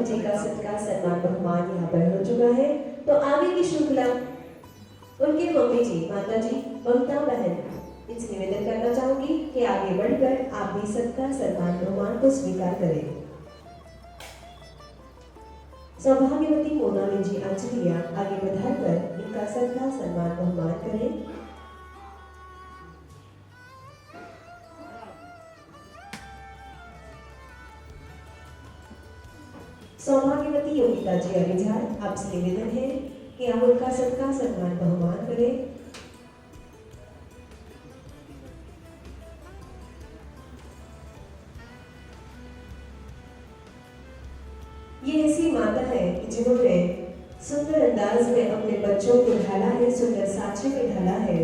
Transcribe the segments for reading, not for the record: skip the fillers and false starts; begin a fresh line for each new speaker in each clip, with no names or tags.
प्रभु जी का सत्कार सम्मान बहुमान यहाँ पर हो चुका है। तो आगे की श्रृंखला उनके मम्मी जी, माता जी, ममता बहन, इनसे निवेदन करना चाहूंगी कि आगे बढ़कर आप भी सत्कार सम्मान बहुमान को स्वीकार करें। सौभाग्यवती मोनालिनी जी अंजलिया आगे बढ़कर इनका सत्कार सम्मान बहुमान करें। सौभाग्यवती योगिता जी अरिझार, आपसे निवेदन है कि आप उनका सत्कार सम्मान बहुमान करें। ये ऐसी माता है जिन्होंने सुंदर अंदाज में अपने बच्चों को ढाला है, सुंदर साँचे में ढाला है।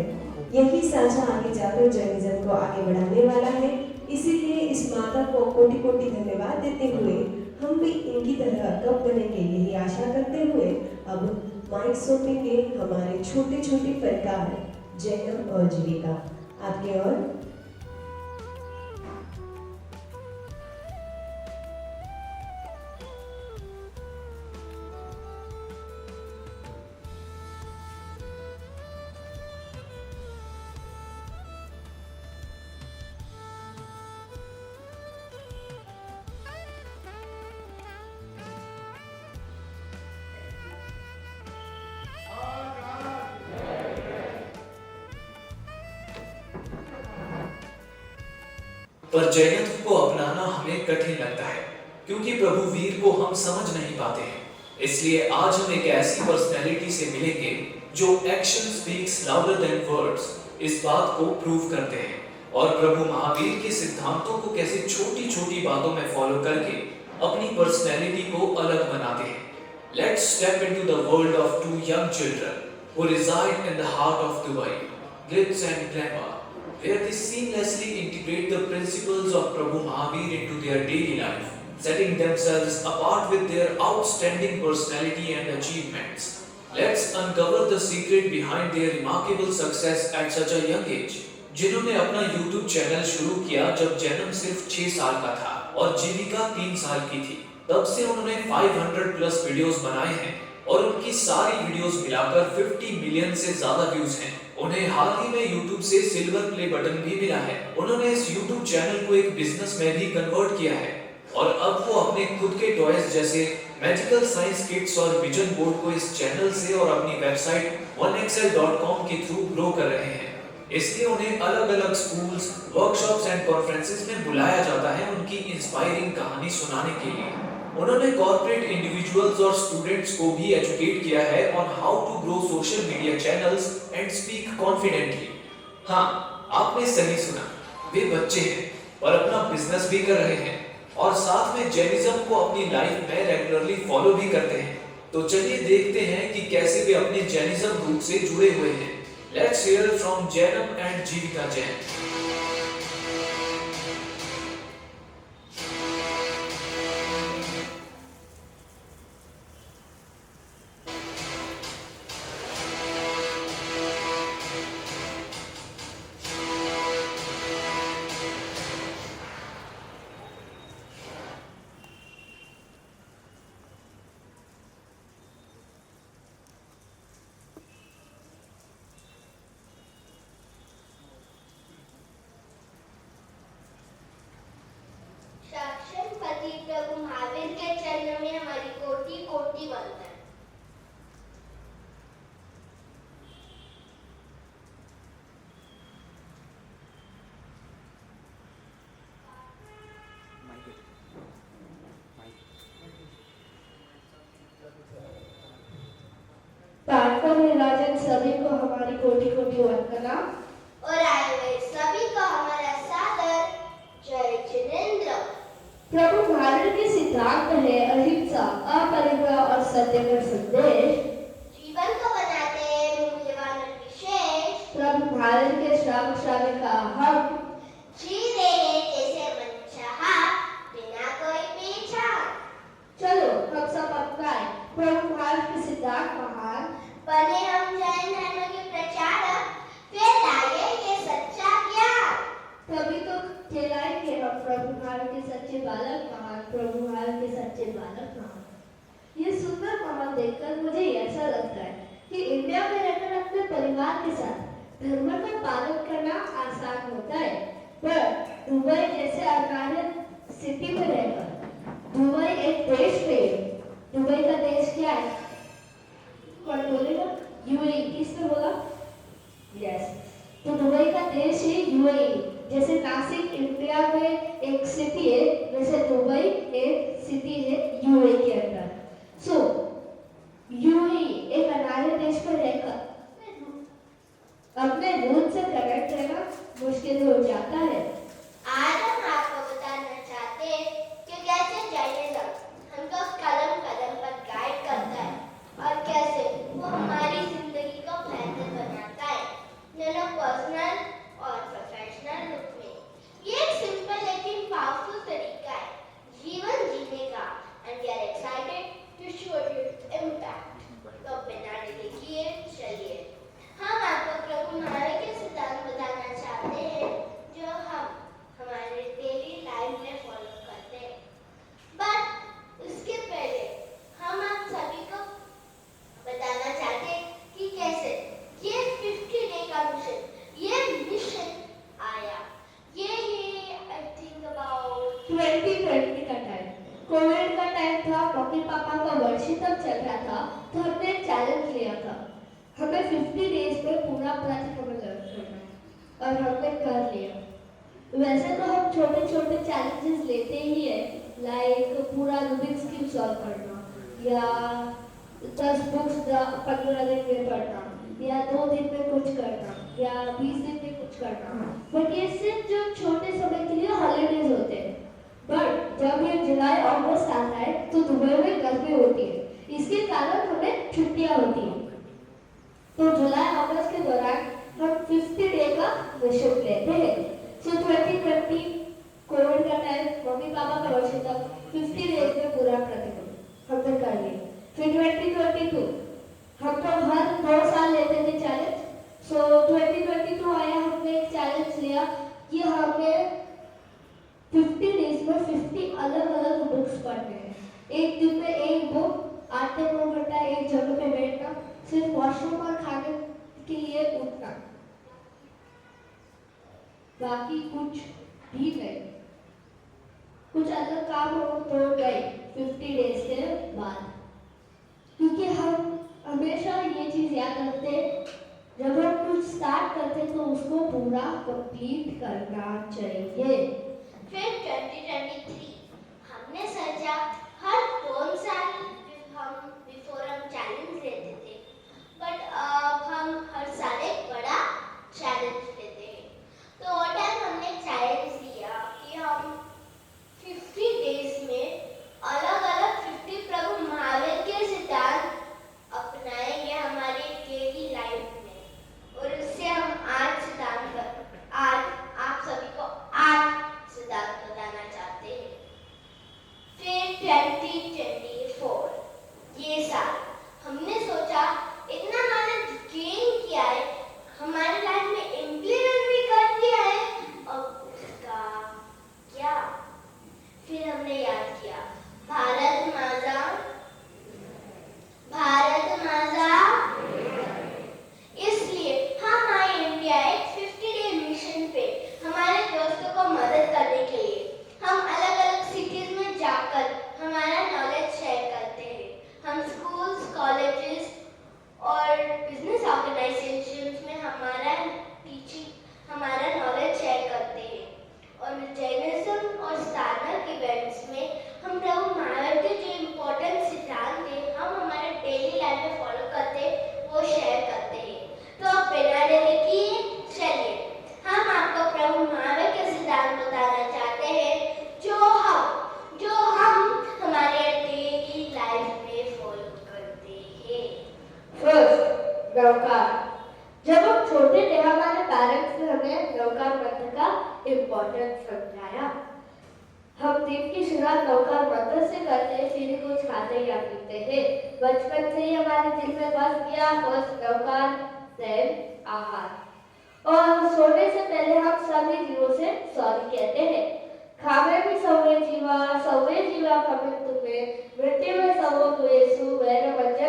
यही साँचा आगे जाकर जर्नलिज्म को आगे बढ़ाने वाला है। इसीलिए इस माता को कोटि कोटि धन्यवाद देते हुए हम भी इनकी तरह कब बनेंगे यही आशा करते हुए अब माइक सौंपेंगे हमारे छोटे छोटे फनकार जैनम और जीविका। आपके और
पर जयंत को अपनाना हमें कठिन लगता है क्योंकि प्रभु वीर को हम समझ नहीं पाते हैं। इसलिए आज हम एक ऐसी पर्सनैलिटी से मिलेंगे जो action speaks louder than words इस बात को प्रूव करते हैं और प्रभु महावीर के सिद्धांतों को कैसे छोटी छोटी बातों में फॉलो करके अपनी पर्सनैलिटी को अलग बनाते हैं। Let's step into the world of two young children who reside in the heart of Dubai, glitz and glamour, where they seamlessly integrate the principles of Prabhu Mahavir into their daily life, setting themselves apart with their outstanding personality and achievements. Let's uncover the secret behind their remarkable success at such a young age. जिन्होंने अपना YouTube channel शुरू किया जब जन्म सिर्फ 6 साल का था और जीविका 3 साल की थी, तब से उन्होंने 500 प्लस वीडियोस बनाए हैं और उनकी सारी वीडियोस मिलाकर 50 मिलियन से ज्यादा व्यूज हैं। उन्हें हाल ही में YouTube से सिल्वर प्ले बटन भी मिला है। उन्होंने इस YouTube चैनल को एक बिजनेस में भी कन्वर्ट किया है और अब वो अपने खुद के टॉयज जैसे मैजिकल साइंस किट्स और विजन बोर्ड को इस चैनल से और अपनी वेबसाइट 1xl.com के थ्रू ग्रो कर रहे हैं। इसलिए उन्हें अलग अलग स्कूल्स, वर्कशॉप्स एंड कॉन्फ्रेंसेस में बुलाया जाता है उनकी इंस्पायरिंग कहानी सुनाने के लिए। उन्होंने कॉर्पोरेट इंडिविजुअल्स और स्टूडेंट्स को भी एजुकेट किया है on how to grow social media channels and speak confidently. हाँ, आपने सही सुना, वे बच्चे हैं और अपना बिजनेस भी कर रहे हैं और साथ में जैनिज्म को अपनी लाइफ में रेगुलरली फॉलो भी करते हैं। तो चलिए देखते हैं कि कैसे वे अपने जैनिज्म रूट से जुड़े हुए हैं। Let's hear from Jainam and Jivika Jain.
पति प्रभु महावीर के चरणों में हमारी कोटि कोटि वंदन।
पार्कों में राजन सभी को हमारी कोटि कोटि वंदना
और आए हुए सभी को हमारा सादर जय जिनेंद्र।
प्रभु महावीर के सिद्धांत है अहिंसा, अपरिग्रह और सत्य का संदेश
जीवन को बनाते हैं मूल्यवान और विशेष।
प्रभु महावीर के श्रावक श्राविका हम
जी रहे हैं जैसे मन चाहा बिना कोई पहचान।
चलो हम सब अपनाएं प्रभु महावीर के सिद्धांत महान,
बने हम जैन धर्म के प्रचारक, फैलाए ये सच्चा ज्ञान।
तभी तो कहलाएंगे हम प्रभु महावीर के सच्चे बालक महान, प्रभु महावीर के सच्चे बालक महान। देखकर मुझे ऐसा लगता है कि इंडिया में रहकर अपने परिवार के साथ धर्म का पालन करना आसान होता है, पर दुबई जैसे अनजान सिटी में रहकर, दुबई एक देश है। दुबई का देश क्या है? कौन बोलेगा? यूएई। किसने बोला? यस। तो दुबई का देश है यूएई। जैसे नासिक इंडिया में एक सिटी है, वैसे दुबई एक सिटी है यूएई के अंदर। सो यूएई एक अनार्य देश में रहकर अपने रूट से कनेक्ट रहना मुश्किल हो जाता है।
आज हम आपको बताना चाहते हैं कि कैसे जैनिज्म हमको कदम कदम पर गाइड करता है और कैसे वो हमारी जिंदगी को बेहतर बनाता है, दोनों पर्सनल और प्रोफेशनल रूप में। ये एक सिंपल लेकिन पावरफुल तरीका है जीवन जीने का, and we are excited to show you its impact. तो बिना डिले किए चलिए हम आपको प्रभु नारे के सिद्धांत बताना चाहते हैं जो हम हमारे डेली लाइफ में फॉलो करते हैं। बट उसके पहले हम आप सभी को बताना चाहते हैं कि कैसे ये 50 डे का मिशन आया। ये आई थिंक अबाउट
2020 का टाइम, कोविड का टाइम था। मम्मी पापा का वर्षितम चल रहा था, तो हमने एक चैलेंज लिया था, हमें 50 डेज में पूरा प्रतिक्रमण करना है, और हमने कर लिया। वैसे तो हम छोटे छोटे चैलेंजेस लेते ही है, लाइक पूरा रूबिक्स क्यूब सॉल्व करना, या 10 बुक्स 15 दिन में पढ़ना, या 2 दिन में कुछ करना, या 20 दिन में कुछ करना। बट ये सिर्फ जो छोटे समय के लिए हॉलीडेज होते हैं। बट जब ये जुलाई अगस्त आता है तो दुबई में गर्मी होती है, इसके कारण हमें छुट्टियां होती हैं। तो जुलाई अगस्त के दौरान हम 50 डे का मिशन लेते हैं। सो 2020 कोविड का टाइम, मम्मी पापा का वर्षितम, 50 डेज में पूरा प्रतिक्रमण हमने कर लिया। फिर 2022 हम तो हर 2 साल लेते थे चैलेंज। सो 2022 आया, हमने एक चैलेंज लिया कि हमें 50 डेज में 50 अलग अलग बुक्स पढ़ने हैं। एक दिन में एक बुक, 8 से 9 घंटा एक जगह पे बैठना, सिर्फ वॉशरूम और खाने के लिए उठना, बाकी कुछ भी नहीं। कुछ अलग काम हो तो गए 50 डेज के बाद, क्योंकि हम हमेशा ये चीज याद रखते हैं, जब हम कुछ स्टार्ट करते तो उसको पूरा कंप्लीट करना चाहिए।
फिर 2023 हमने सोचा हर 2 साल बिफोर हम चैलेंज लेते थे, बट अब हम हर साल एक बड़ा चैलेंज लेते हैं। तो वो टाइम हमने चैलेंज लिया कि हम 50 डेज में अलग अलग 50 प्रभु महावीर के सिद्धांत अपनाएंगे हमारी डेली लाइफ में, और उससे हम आज आप सभी को 8 सिद्धांत बताना चाहते हैं। फिर 2024 ये साल हमने सोचा इतना मैंने गेन किया है, हमारी लाइफ में इम्प्लीमेंट भी कर दिया है, अब उसका क्या? फिर हमने याद किया भारत माता, इसलिए हम आए इंडिया एक 50 डे मिशन पे हमारे दोस्तों को मदद करने के लिए। हम अलग अलग सिटीज में जाकर हमारा नॉलेज शेयर करते हैं। हम स्कूल्स, कॉलेजेस और बिजनेस ऑर्गेनाइजेशंस में हमारा नॉलेज शेयर करते हैं, और जैनिज्म और स्टार्नर इवेंट्स में हम प्रभु महावीर के जो इम्पोर्टेंट सिद्धांत हैं हम हमारे डेली लाइफ में फॉलो करते हैं, वो शेयर करते हैं। तो अब बिना देरी किए चलिए हम आपको प्रभु महावीर के सिद्धांत बताना चाहते हैं जो हम हमारे डेली लाइफ में फॉलो करते हैं।
फर्स्ट, नौकार। जब हम छोटे थे हमारे पेरेंट्स ने हमें नौकार मंत्र का इम्पोर्टेंस समझाया। हम दिन की शुरुआत नौकार मंत्र से करते, फिर कुछ खाते या पीते थे। बचपन से ही हमारे दिल में बस गया, फर्स्ट नौकार देन आहार। और सोने से पहले हम सभी जीवों से सॉरी कहते हैं। खावे भी सवे जीवा खमे तुम्हें, मृत्यु में सवो तुएसु, वैर वज्र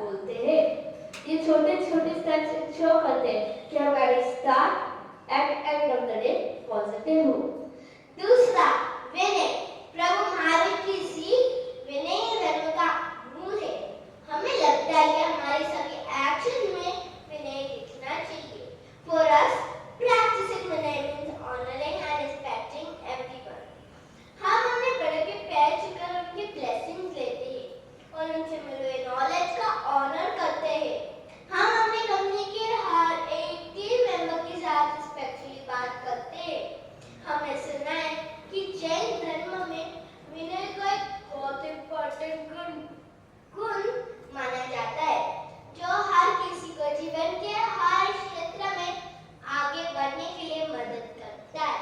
बोलते हैं। ये छोटे छोटे स्टेप्स इंश्योर करते हैं कि हमारे start and end of the day positive हो।
दूसरा, विनय। प्रभु महावीर की सीख विनय धर्म का मूल है। हमें लगता है कि हमारे सभी एक्शन में विनय दिखना चाहिए। For us, practicing Vinay means honoring and respecting everyone. हम अपने बड़े के पैर छूकर उनकी ब्लेसिंग्स लेते हैं और उनसे मिले हुए नॉलेज का ऑनर करते हैं। हम अपनी कंपनी के हर एक टीम मेंबर के साथ रिस्पेक्टफुली बात करते हैं। हमने सुना है कि जैन धर्म में विनय का एक बहुत इम्पोर्टेंट गुण माना जाता है, जो हर किसी को जीवन के हर क्षेत्र में आगे बढ़ने के लिए मदद करता है।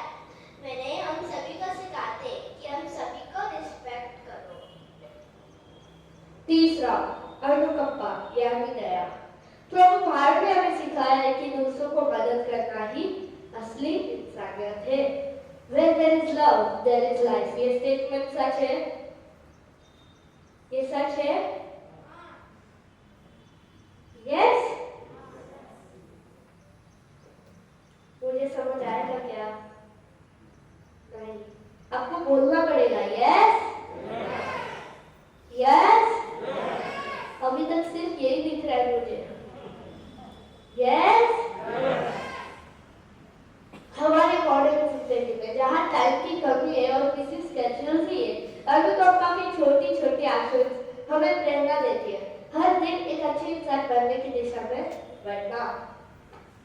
विनय हम सभी को सिखाते हैं कि हम सभी को रिस्पेक्ट करो।
तीसरा, अनुकंपा यानी दया। प्रभु महावीर ने हमें सिखाया है कि दूसरों को मदद करना ही असली इंसानियत है। Where there is love, there is life. ये स्टेटमेंट सच है? ये सच है? Yes? मुझे समझ आएगा क्या? नहीं। आपको बोलना पड़ेगा। Yes? Yes? अभी तक सिर्फ यही दिख रहा है मुझे। Yes? हमारे मॉडर्न सोसाइटी में जहाँ टाइम की कमी है और किसी स्केड्यूल भी है, अनुकंपा की छोटी छोटी एक्शंस हमें प्रेरणा देती है हर दिन एक अच्छे इंसान बनने की दिशा में बढ़ना।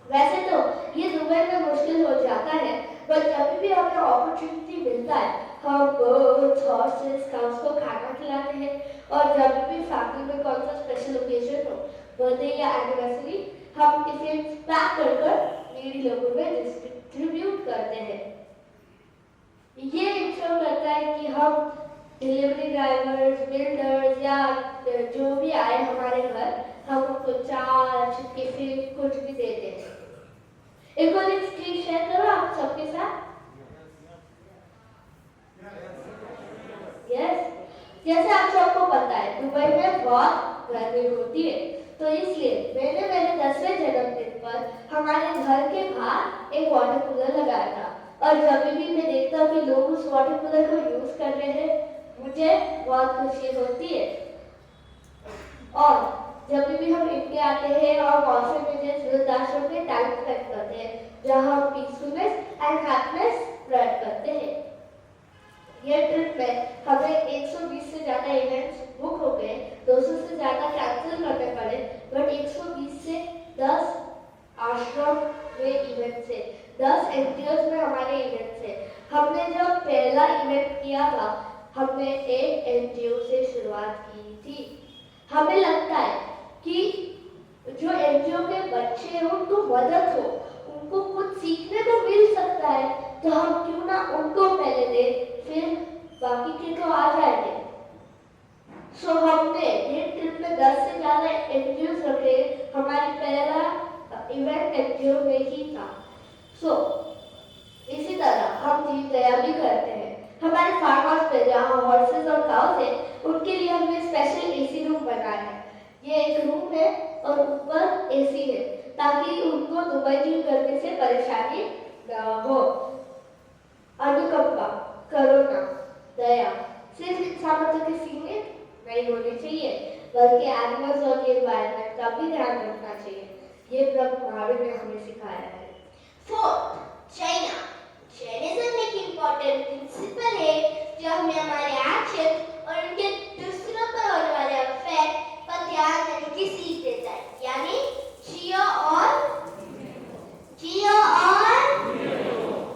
वैसे तो ये दुबई में मुश्किल हो जाता है, पर जब भी हमें अपॉर्चुनिटी मिलता है हम बर्ड्स, हॉर्सेस, काउस को खाना खिलाते हैं। और जब भी फैमिली में कौन सा स्पेशल ओकेजन हो, बर्थडे या एनिवर्सरी, हम टिफिन पैक कर नीडी लोगों में डिस्ट्रीब्यूट करते हैं। ये इंश्योर करता है कि हम डिलीवरी ड्राइवर्स, बिल्डर्स या जो भी आए हमारे घर, हम उनको चार्ज, टिफिन कुछ भी देते हैं। एक और एक स्क्रीन शेयर करो आप सबके साथ। यस, जैसे आप सबको पता है दुबई में बहुत गर्मी होती है, तो इसलिए मैंने मेरे 10वें जन्मदिन पर हमारे घर के बाहर एक वाटर कूलर लगाया था। और जब भी मैं देखता हूँ कि लोग उस वाटर कूलर को यूज कर रहे हैं, मुझे बहुत खुशी होती है। और जब भी हम इंडिया आते हैं और ऑर्फनेजेस, वृद्धाश्रम में टाइम स्पेंड करते हैं, जहाँ हम पीसफुलनेस एंड हैप्पीनेस स्प्रेड करते हैं। ये ट्रिप में हमें 120 से ज्यादा इवेंट्स बुक हो गए, 200 से ज्यादा कैंसिल करने पड़े, बट 120 से 10 आश्रम में इवेंट्स है, 10 एनजीओज में हमारे इवेंट्स है। हमने जब पहला इवेंट किया था, हमने एक एनजीओ से शुरुआत की थी। हमें लगता है कि जो एनजीओ के बच्चे हैं उनको मदद हो, उनको कुछ सीखने को मिल सकता है, तो हम क्यों ना उनको पहले दें, फिर बाकी के तो आ जाएंगे। सो हमने ये ट्रिप में 10 से ज्यादा एनजीओ रखे। हमारी पहला इवेंट एनजीओ में ही था। सो इसी तरह हम जीव दया भी करते हैं। हमारे फार्म हाउस पे जहाँ हॉर्सेस और काउस है, उनके लिए हमने स्पेशल एसी रूम बनाया है। ये एक रूम है और ऊपर एसी है, ताकि उनको दुबई की गर्मी से परेशानी न हो। अनुकंपा, करुणा, दया सिर्फ इंसानों तक ही सीमित नहीं होनी चाहिए, बल्कि एनिमल्स और एनवायरनमेंट का भी ध्यान रखना चाहिए। ये प्रभु महावीर ने हमें सिखाया है।
Fourth, China. जैनिज्म एक इम्पोर्टेंट प्रिंसिपल है जो हमें हमारे एक्शन और उनके दूसरों पर होने वाले इफेक्ट पर ध्यान देने की सीख देता है, यानी जियो और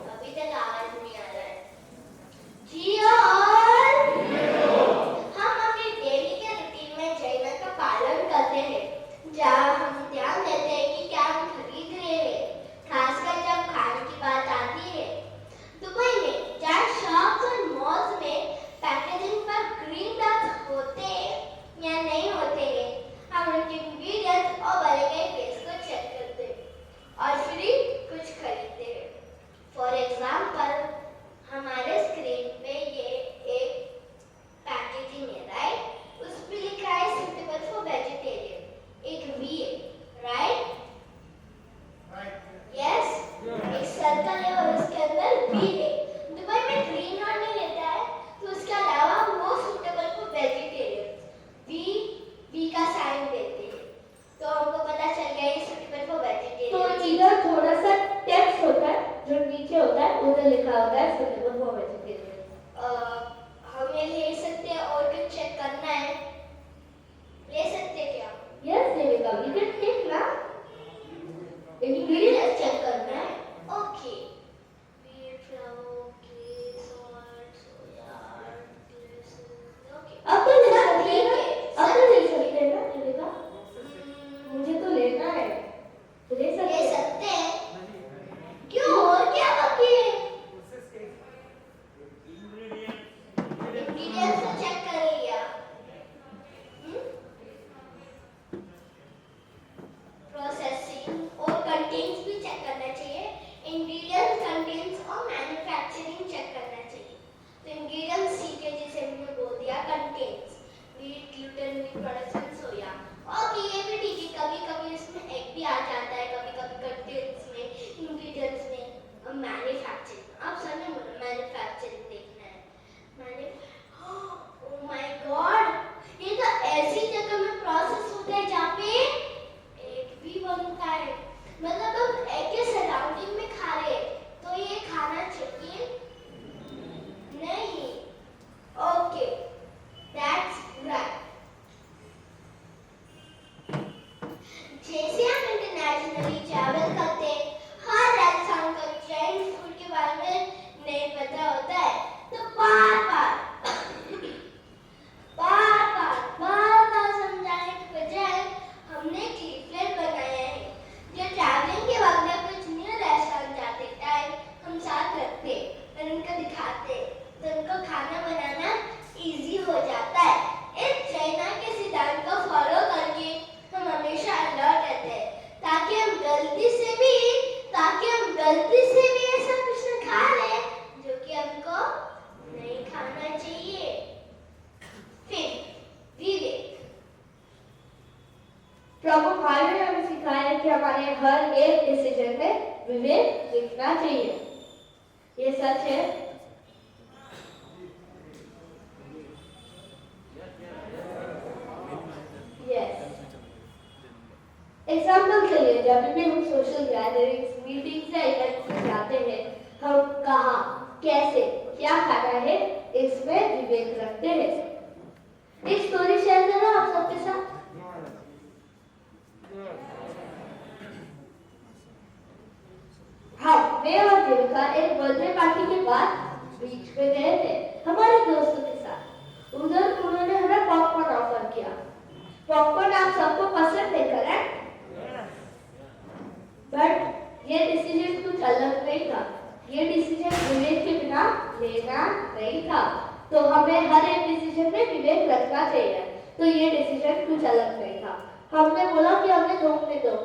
अभी तक आवाज नहीं आ रहा है। जियो और हम अपनी डेली के रूटीन में जैन का पालन करते हैं, जहाँ हम ध्यान देते हैं कि क्या हम खरीद रहे हैं, खासकर जब खाने की बात आती है। दुबई में जहाँ शॉप्स और मॉल्स में पैकेजिंग पर ग्रीन डॉट्स होते हैं या नहीं होते हैं, हम
guys will never go vegetarian.
हमें ले सकते हैं और कुछ चेक करना है, ले सकते हैं क्या?
Yes, Devika, we can take ना.
इंग्रेडिएंट्स चेक करना है। Okay, wheat flour, okay, salt, soya, okay.
अब तो लेना
ठीक है,
अब तो ले सकते हैं ना देविका? मुझे तो लेना है। ले सकते
ले
हैं।
सकते हैं। क्यों, और क्या बाकी है? इंग्रेडिएंट्स को चेक करिए आप। प्रोसेसिंग और कंटेंट्स भी चेक करना चाहिए। इंग्रेडिएंट्स, कंटेंट्स और मैन्युफैक्चरिंग चेक करना चाहिए। तो इंग्रेडिएंट्स ठीक है, जैसे हमने बोल दिया। Contents wheat, gluten, milk products and soya. Okay, ये भी ठीक है। कभी कभी इसमें एग भी आ जाता है, कभी कभी कंटेंट्स में, इंग्रेडिएंट्स में। अब मैन्युफैक्चरिंग, आप सर ने बोला मैन्युफैक्चरिंग देखना है। ओह माय गॉड, ये तो ऐसी जगह में प्रोसेस होता है जहाँ पे एग भी बनता है। मतलब हम एग के सराउंडिंग में खा रहे हैं, तो ये खाना चाहिए नहीं। Okay, that's right. जैसे हम इंटरनेशनली ट्रैवल करते हैं, हर इंसान को जैन फूड के बारे में नहीं पता होता है, तो बार समझाने के बजाय हमने एक लीफलेट बनाया है जो ट्रैवलिंग के वक्त में कुछ न्यू रेस्टोरेंट जाते टाइम हम साथ रखते और उनको दिखाते, तो उनको खाना बनाना इजी हो जाता है। इस चाइना के सिद्धांत को फॉलो करके हम हमेशा अलर्ट रहते हैं, ताकि हम गलती से भी ऐसा कुछ न खा लें जो कि हमको नहीं खाना चाहिए। फिर विवेक।
प्रभु भाई ने हमें सिखाया है कि हमारे हर एक डिसीजन में विवेक दिखना चाहिए। ये सच है। यस। एग्जाम्पल के लिए जब भी हम सोशल गैदरिंग्स, मीटिंग्स या इवेंट्स में जाते हैं, हम कहाँ, कैसे, क्या खाना है, इसमें विवेक रखते हैं। एक स्टोरी शेयर करो आप सबके साथ। मैं और देविका एक बर्थडे पार्टी के बाद बीच पे गए थे हमारे दोस्तों के साथ। उधर उन्होंने हमें पॉपकॉर्न ऑफर किया। पॉपकॉर्न आप सबको पसंद है, करेक्ट? बट ये डिसीजन कुछ अलग नहीं था। ये डिसीजन विवेक के बिना लेना नहीं था। तो हमें हर एक डिसीजन में विवेक रखना चाहिए। तो ये डिसीजन कुछ अलग नहीं था। हमने बोला कि हमें 2 मिनट दो।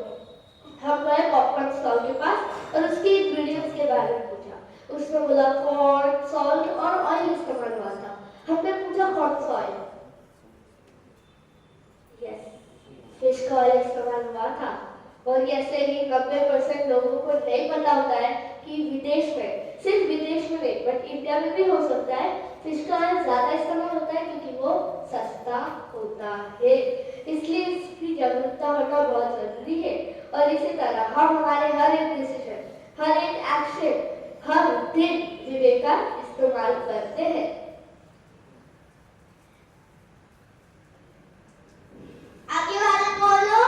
हम गए पॉपकॉर्न स्टॉल के पास और उसके इंग्रेडिएंट्स के बारे में पूछा। उसमें बोला कॉर्न, सॉल्ट और ऑयल इस्तेमाल हुआ था। हमने पूछा कौन सा ऑयल? यस, फिश का ऑयल इस्तेमाल हुआ था। और ऐसे ही 90% लोगों को नहीं पता होता है कि विदेश में, सिर्फ विदेश में नहीं बट इंडिया में भी हो सकता है, फिश का ऑयल ज्यादा इस्तेमाल होता है क्योंकि वो सस्ता होता है। इसलिए इसकी जागरूकता होना बहुत जरूरी है। और इसी तरह हम हमारे हर एक डिसीजन, हर एक एक्शन, हर दिन विवेक का इस्तेमाल करते हैं।
आगे वाले बोलो,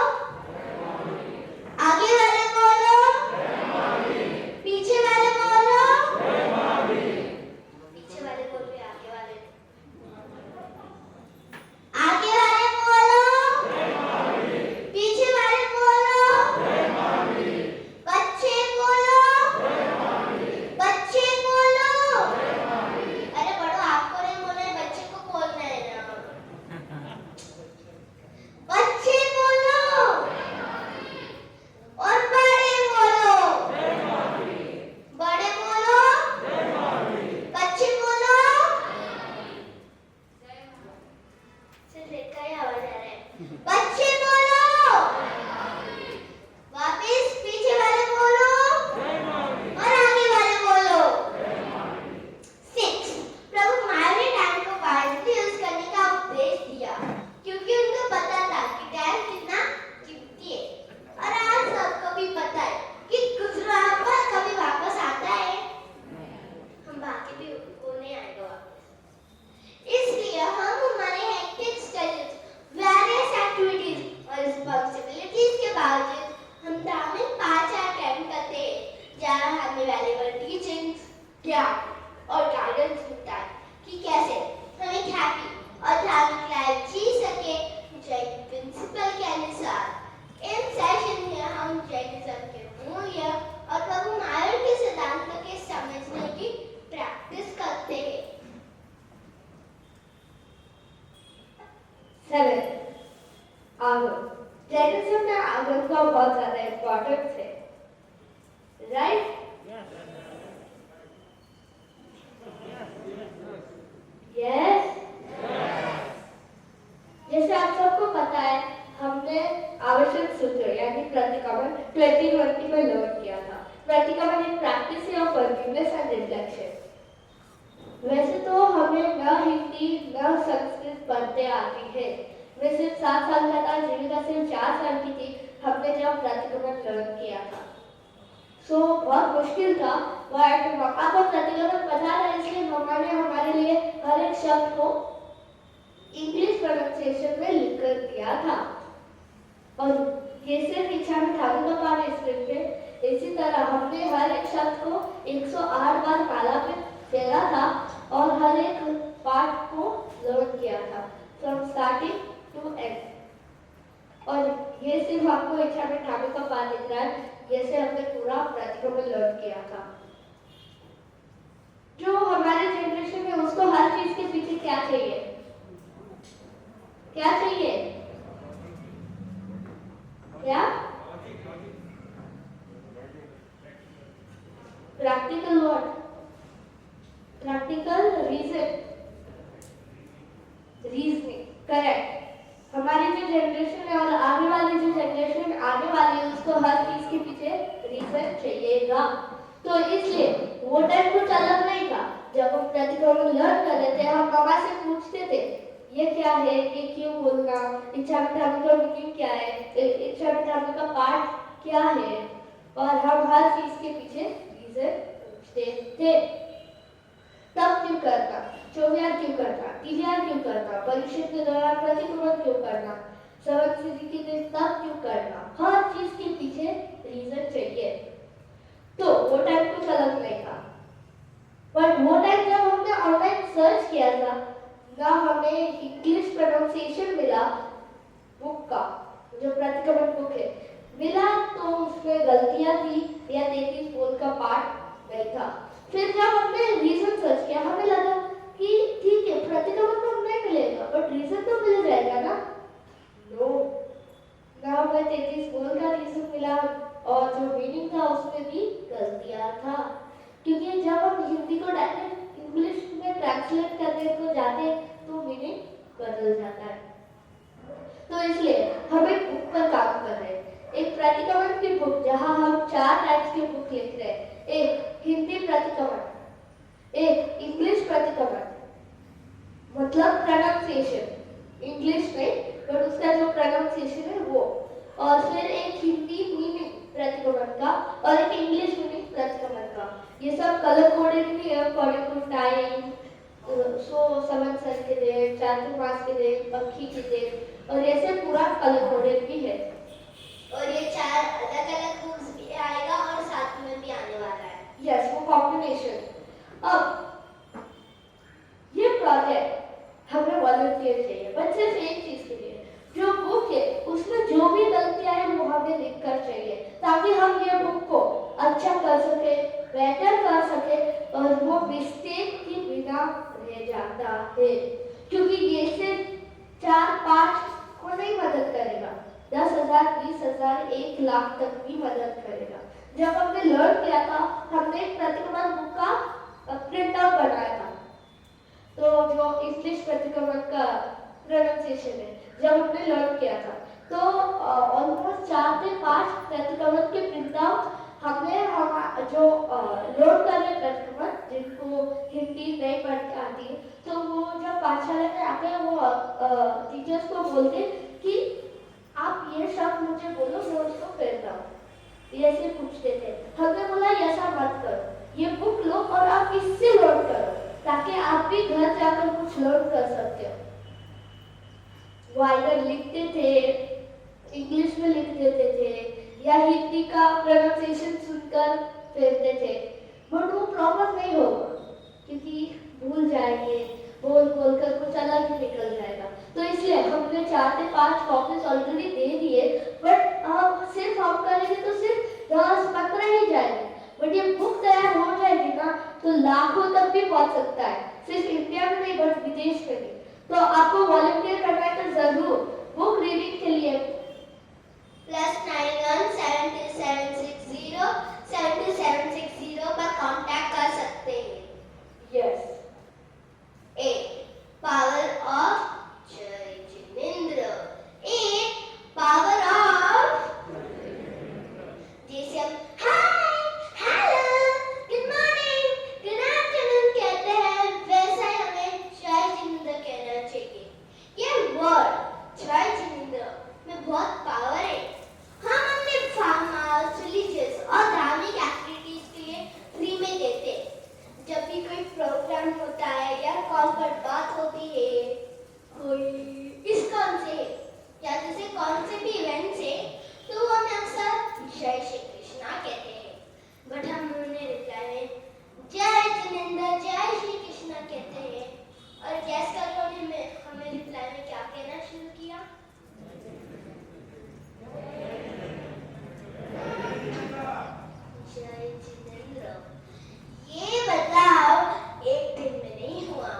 आगे वाले बोलो, पीछे वाले बोलो, पीछे वाले बोलो, आगे वाले, आगे वाले बोलो, पीछे वाले बोलो, बच्चे बोलो, बच्चे बोलो। अरे बड़ो, आपको नहीं बोलना है, बच्चे को बोलना है ना। बच्चे बोलो। ज्ञान और गाइडेंस मिलता है कि कैसे हम एक हैप्पी और धार्मिक लाइफ जी सके जैन प्रिंसिपल के अनुसार। इन सेशन में हम जैनिज्म के मूल्य और प्रभु नारायण के सिद्धांत के समझने की प्रैक्टिस करते हैं।
7 आगम। जैनिज्म में आगम का बहुत ज्यादा इम्पोर्टेंस है, राइट? यस। जैसे आप सबको पता है, हमने आवश्यक सूत्र यानी प्रतिक्रमण 2020 में लर्न किया था। प्रतिक्रमण एक प्रैक्टिस है ऑफ फॉरगिवनेस एंड रिफ्लेक्शन। वैसे तो हमें न हिंदी न संस्कृत पढ़ते आती है। मैं सिर्फ 7 साल का था, जीविका सिर्फ 4 साल की थी हमने जब प्रतिक्रमण लर्न किया था। सो बहुत मुश्किल था, बट मम्मा को प्रतिक्रमण पता था, इसलिए मम्मा ने हमारे लिए हर एक शब्द को इंग्लिश प्रोनाउंसिएशन में लिख कर दिया था। और ये सिर्फ इच्छा में धातु का पाठ स्क्रिप्ट है। इसी तरह हमने हर एक शब्द को 108 बार माला में फेरा था और हर एक पाठ को लर्न किया था फ्रॉम स्टार्टिंग टू एंड। और ये सिर्फ आपको इच्छा में धातु का पाठ दिख रहा है, जैसे हमने पूरा प्रतिक्रमण लर्न किया था। जो हमारे जनरेशन है उसको हर चीज के पीछे क्या चाहिए? क्या चाहिए? क्या? Practical word, practical reasoning, correct. हमारी जो जनरेशन है और आगे वाली जो जनरेशन आगे वाली है उसको हर चीज के पीछे रीजन चाहिएगा। तो इसलिए वो टाइम कुछ अलग नहीं था। जब हम प्रतिक्रमण लर्न कर रहे थे, हम मामा से पूछते थे ये क्या है, ये क्यों बोलना, इच्छा का मीनिंग क्या है, इच्छा का पार्ट क्या है, और हम हर चीज के पीछे रीजन पूछते थे। तब क्यों करना, चौवियार क्यों करना, तिलियार क्यों करना, परीक्षा के दौरान प्रतिक्रमण क्यों करना, सवंतसिद्धि के दिन तब क्यों करना, हर चीज के पीछे रीजन चाहिए। तो वो टाइम कुछ अलग नहीं था, बट वो टाइम जब हमने ऑनलाइन सर्च किया था ना, हमें इंग्लिश प्रोनाउंसिएशन मिला बुक का, जो प्रतिक्रमण बुक है मिला, तो उसमें गलतियां थी या 33 बोल का पार्ट नहीं था। फिर जब हमने रीजन सर्च किया, हमें लगा कि ठीक है प्रतिक्रमण तो नहीं मिलेगा बट रीजन तो मिल जाएगा ना। नो, ना हमें 33 बोल का रीजन मिला और जो मीनिंग था उसमें भी गलतियां था, क्योंकि जब हम हिंदी को डायरेक्ट इंग्लिश में ट्रांसलेट करने को जाते तो मीनिंग बदल जाता है। तो इसलिए हम एक बुक पर काम कर रहे हैं, एक प्रतिक्रमण की बुक, जहां हम 4 टाइप्स की बुक लिख रहे हैं। एक हिंदी प्रतिक्रमण, एक इंग्लिश प्रतिक्रमण मतलब प्रोनाउंसिएशन इंग्लिश में बट उसका जो प्रोनाउंसिएशन है वो, और फिर एक हिंदी मीनिंग प्रतिक्रमण का और एक इंग्लिश मीनिंग प्रतिक्रमण का। ये सब कलर कोडेड भी है अकॉर्डिंग टू टाइम, संवत्सर के दिन, चातुर्मास के दिन, पक्षी के दिन, और ऐसे पूरा कलर कोडेड भी है।
और ये 4 अलग-अलग बुक्स भी आएगा और साथ में भी आने वाला है।
यस, वो कॉम्बिनेशन। अब ये प्रोजेक्ट हमें वॉलंटियर चाहिए, बट सिर्फ एक चीज के लिए, जो बुक है उसमें जो भी गलतियां हैं वो हमें लिख कर चाहिए, ताकि हम ये बुक को अच्छा कर सके, बेहतर कर सके, और वो मिस्टेक के बिना रह जाता है। क्योंकि ये सिर्फ 4-5 को नहीं मदद करेगा, 10,000, 20,000, 1 लाख तक भी मदद करेगा। जब हमने लर्न किया था, हमने एक प्रतिक्रमण बुक का प्रिंट आउट बनाया था, तो जो इंग्लिश प्रतिक्रमण का प्रोनाउंसिएशन है, जब हमने लर्न किया था तो ऑलमोस्ट 4 से 5 प्रतिक्रमण के प्रिंट आउट हमने जो लर्न कर रहे प्रतिक्रमण, जिनको हिंदी नहीं पढ़ आती है, तो वो जब पाठशाला में आते हैं वो टीचर्स को बोलते कि आप ये शब्द मुझे बोलो, मैं उसको फेरता हूँ, ऐसे पूछते थे। हमने बोला ऐसा मत करो, ये बुक लो और आप इससे लर्न करो, ताकि आप भी घर जाकर कुछ लर्न कर सकते हो। वो आइदर लिखते थे, इंग्लिश में लिख देते थे, या हिंदी का प्रोनाउंसिएशन सुनकर फेरते थे। बट वो प्रॉपर नहीं होगा क्योंकि भूल जाएंगे, बोल बोल कर कुछ अलग ही निकल जाएगा। तो इसलिए हमने 4 से 5 कॉपीज ऑलरेडी दे दिए, बट सिर्फ हम करेंगे तो सिर्फ 10-15 ही जाएंगे। बट ये बुक तैयार हो जाएगी ना तो लाखों तक भी पहुंच सकता है, सिर्फ इंडिया में नहीं बट विदेश में भी। तो आपको वॉलंटियर करना है तो जरूर बुक रीडिंग के लिए
+91 पर कांटेक्ट कर सकते हैं।
यस।
8 पावर ऑफ जय जिनेंद्र। 8 पावर ऑफ जैसे हम hi, hello, good morning, good afternoon कहते हैं, वैसा ही हमें जय जिनेंद्र कहना चाहिए। ये वर्ड जय जिनेंद्र में बहुत पावर है। हम अपने फार्म हाउस, रिलीजियस और धार्मिक एक्टिविटीज के लिए फ्री में देते हैं। जब भी कोई प्रोग्राम होता है या कॉल पर बात होती है, कोई इस्कॉन से या जैसे कौन से भी इवेंट से, तो हम अक्सर जय श्री कृष्णा कहते हैं। बट हम उन्हें रिप्लाई में जय जिनेंद्र, जय श्री कृष्णा कहते हैं। और गैस करो ने हमें रिप्लाई में क्या कहना शुरू किया? जय जिनेंद्र। ये बदलाव एक दिन में नहीं हुआ,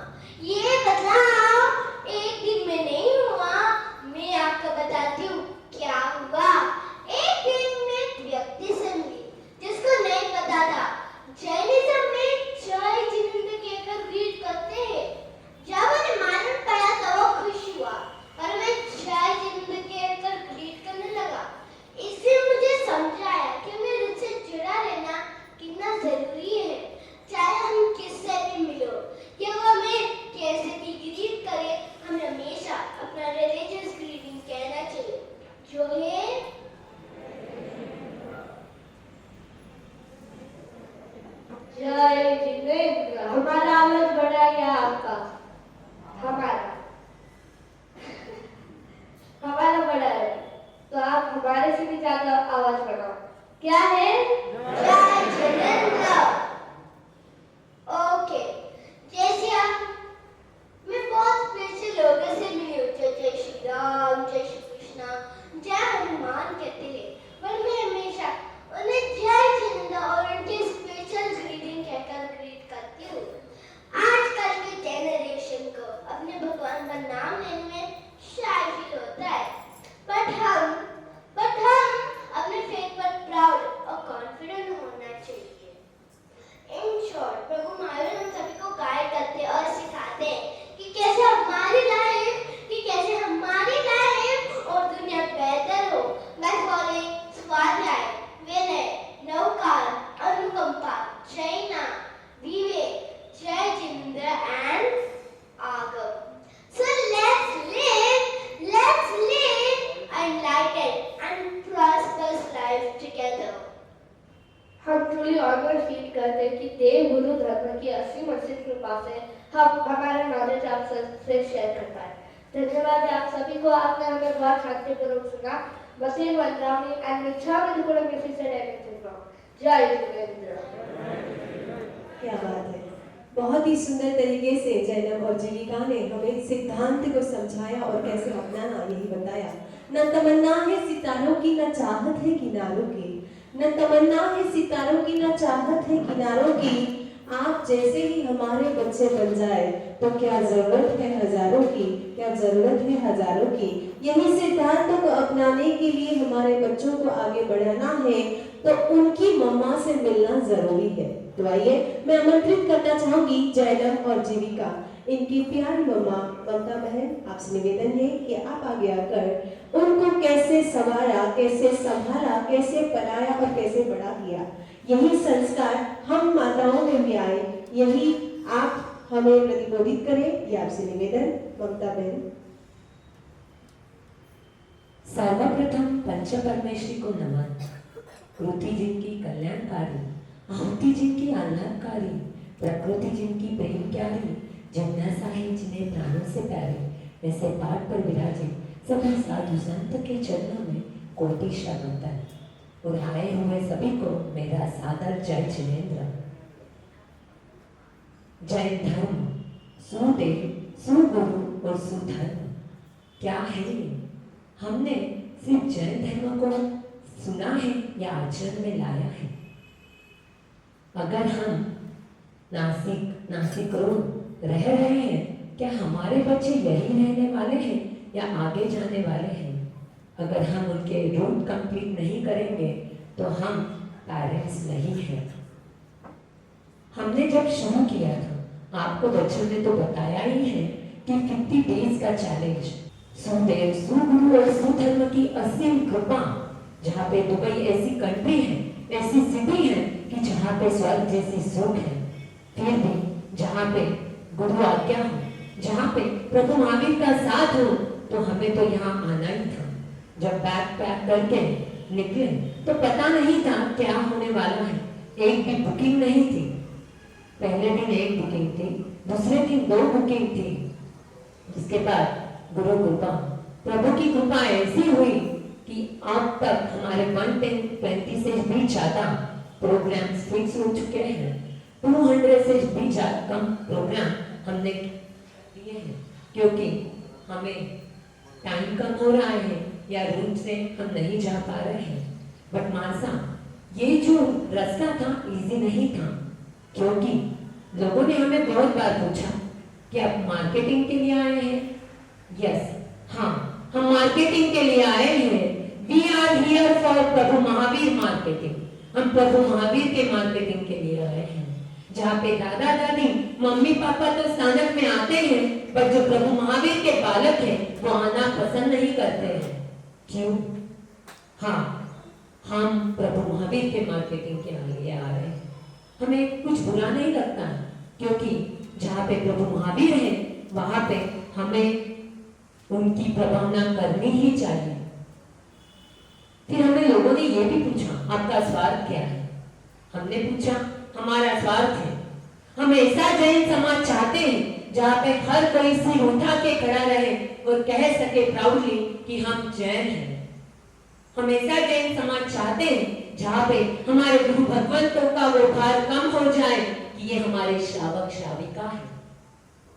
ये बदलाव एक दिन में नहीं हुआ। मैं आपको बताती हूँ क्या हुआ। एक दिन में एक व्यक्ति से मिली जिसको नहीं पता था जैनिज्म में जय जिनेंद्र कहकर ग्रीट करते हैं। जब उन्हें मालूम पड़ा तो वो खुश हुआ और मैं जय जिनेंद्र कहकर ग्रीट करने लगा। इससे मुझे समझाया कि मेरे से जुड़ा रहना कितना जरूरी है। चाहे हम किससे भी मिलो या वो हमें कैसे भी ग्रीट करे, हमें हमेशा अपना रिलीजियस ग्रीटिंग कहना चाहिए, जो है
जय जिनेंद्र। हमारा आवाज बढ़ा या आपका? हमारा बढ़ा है, तो आप हमारे से भी ज्यादा आवाज बढ़ाओ। क्या है?
जय जिनेंद्र। ओके, जैसे आप मैं बहुत स्पेशल लोगों से मिली हूँ जो जय श्री राम, जय श्री कृष्णा, जय हनुमान कहते हैं, पर मैं हमेशा उन्हें जय जिनेंद्र और उनके स्पेशल ग्रीटिंग कहकर ग्रीट करती हूँ। आजकल के जेनरेशन को अपने भगवान का नाम लेने में शाय फील होता है, बट हम अपने फेथ पर प्राउड और कॉन्फिडेंट होना चाहिए। इन शॉर्ट प्रभु महावीर हम सभी को गाइड करते और सिखाते हैं कि कैसे हमारी लाइफ और दुनिया बेहतर हो। मैं फॉलोइंग स्वाध्याय, विनय, नवकार, अनुकंपा, जैना, विवेक, जय जिनेंद्र एंड आगम। So let's live enlightened and prosperous life together.
हम ट्रूली ऑनर फील करते हैं कि देव गुरु धर्म की असीम कृपा से हम हमारा नॉलेज आप सबसे शेयर कर पाए। धन्यवाद आप सभी को, आपने हमें बहुत शांतिपूर्वक सुना। बसीर वंदामी and Michhami Dukkadam if you said anything wrong. जय जिनेंद्र।
क्या बात है, बहुत ही सुंदर तरीके से जैनब और जीविका ने हमें सिद्धांत को समझाया और कैसे अपनाना यही बताया। न तमन्ना है सितारों की, न चाहत है किनारों की, न तमन्ना है सितारों की, न चाहत है किनारों की। आप जैसे ही हमारे बच्चे बन जाए तो क्या जरूरत है हजारों की, क्या जरूरत है हजारों की। यही सिद्धांतों को अपनाने के लिए हमारे बच्चों को आगे बढ़ाना है तो उनकी मम्मा से मिलना जरूरी है। तो आइए मैं आमंत्रित करना चाहूंगी जैनब और जीविका, इनकी प्यारी मम्मा ममता बहन, आपसे निवेदन है कि आप आगे आकर उनको कैसे संवारा, कैसे संभाला, कैसे पलाया और कैसे बड़ा किया। यही संस्कार हम माताओं में भी आए, यही आप हमें प्रतिबोधित करें, ये आपसे निवेदन। ममता बहन।
सर्वप्रथम पंच परमेश्वरी को नमन। कृति जिनकी कल्याणकारी, आहुति जिनकी आह्लादकारी, प्रकृति जिनकी प्रेम प्यारी, जिज्ञासा है जिन्हें प्राणों से प्यारे, वैसे पाठ पर विराजित सभी साधु संत के चरणों में कोटि शरण। और आए हुए सभी को मेरा सादर जय जिनेंद्र। जैन धर्म, सुदेव, सुगुरु और सुधर्म क्या है ये? हमने सिर्फ जैन धर्म को सुना है या आचरण में लाया है? अगर हम नासिक रोड रह रहे हैं, क्या हमारे बच्चे यही रहने वाले हैं या आगे जाने वाले हैं? अगर हम उनके रूट कंप्लीट नहीं करेंगे तो हम पेरेंट्स नहीं हैं। हमने जब शुरू किया था, आपको बच्चों ने तो बताया ही है कि 50 डेज का चैलेंज, सुदेव, सुगुरु और सुधर्म की असीम कृपा, जहाँ पे दुबई ऐसी कंट्री है, ऐसी सिटी है कि जहाँ पे स्वर्ग जैसी सुख है, फिर भी जहाँ पे गुरु आज्ञा हो, जहाँ पे प्रभु महावीर का साथ हो, तो हमें तो यहाँ आना ही था। जब बैग पैक करके निकले तो पता नहीं था क्या होने वाला है। एक भी बुकिंग नहीं थी। पहले दिन एक बुकिंग थी, दूसरे दिन 2 बुकिंग थी। उसके बाद गुरु कृपा, प्रभु की कृपा ऐसी हुई कि अब तक हमारे 120 से भी ज्यादा प्रोग्राम्स फिक्स हो चुके हैं। 200 से भी ज्यादा कम प्रोग्राम हमने किए हैं, क्योंकि हमें टाइम कम हो रहा है या रूट से हम नहीं जा पा रहे हैं। बट मानसा, ये जो रास्ता था इजी नहीं था, क्योंकि लोगों ने हमें बहुत बार पूछा कि आप मार्केटिंग के लिए आए हैं? यस, हाँ, हम मार्केटिंग के लिए आए हैं। We are here for Prabhu Mahavir marketing. हम प्रभु महावीर के मार्केटिंग के लिए आए हैं, जहाँ पे दादा दादी मम्मी पापा तो स्थानक में आते हैं, पर जो प्रभु महावीर के बालक हैं वो आना पसंद नहीं करते हैं। क्यों? हाँ, हम प्रभु महावीर के मार्केटिंग के लिए आ रहे हैं। हमें कुछ बुरा नहीं लगता, क्योंकि जहाँ पे प्रभु महावीर है वहां पे हमें उनकी प्रभावना करनी ही चाहिए। फिर हमें लोगों ने ये भी पूछा, आपका स्वार्थ क्या है? हमने पूछा, हमारा स्वार्थ है, हम ऐसा जैन समाज चाहते हैं जहाँ पे हर कोई सिर उठा के खड़ा रहे और कह सके प्राउडली कि हम जैन हैं। हम ऐसा जैन समाज चाहते हैं जहाँ पे हमारे गुरु भगवंतों का वो भार कम हो जाए कि ये हमारे श्रावक श्राविका है,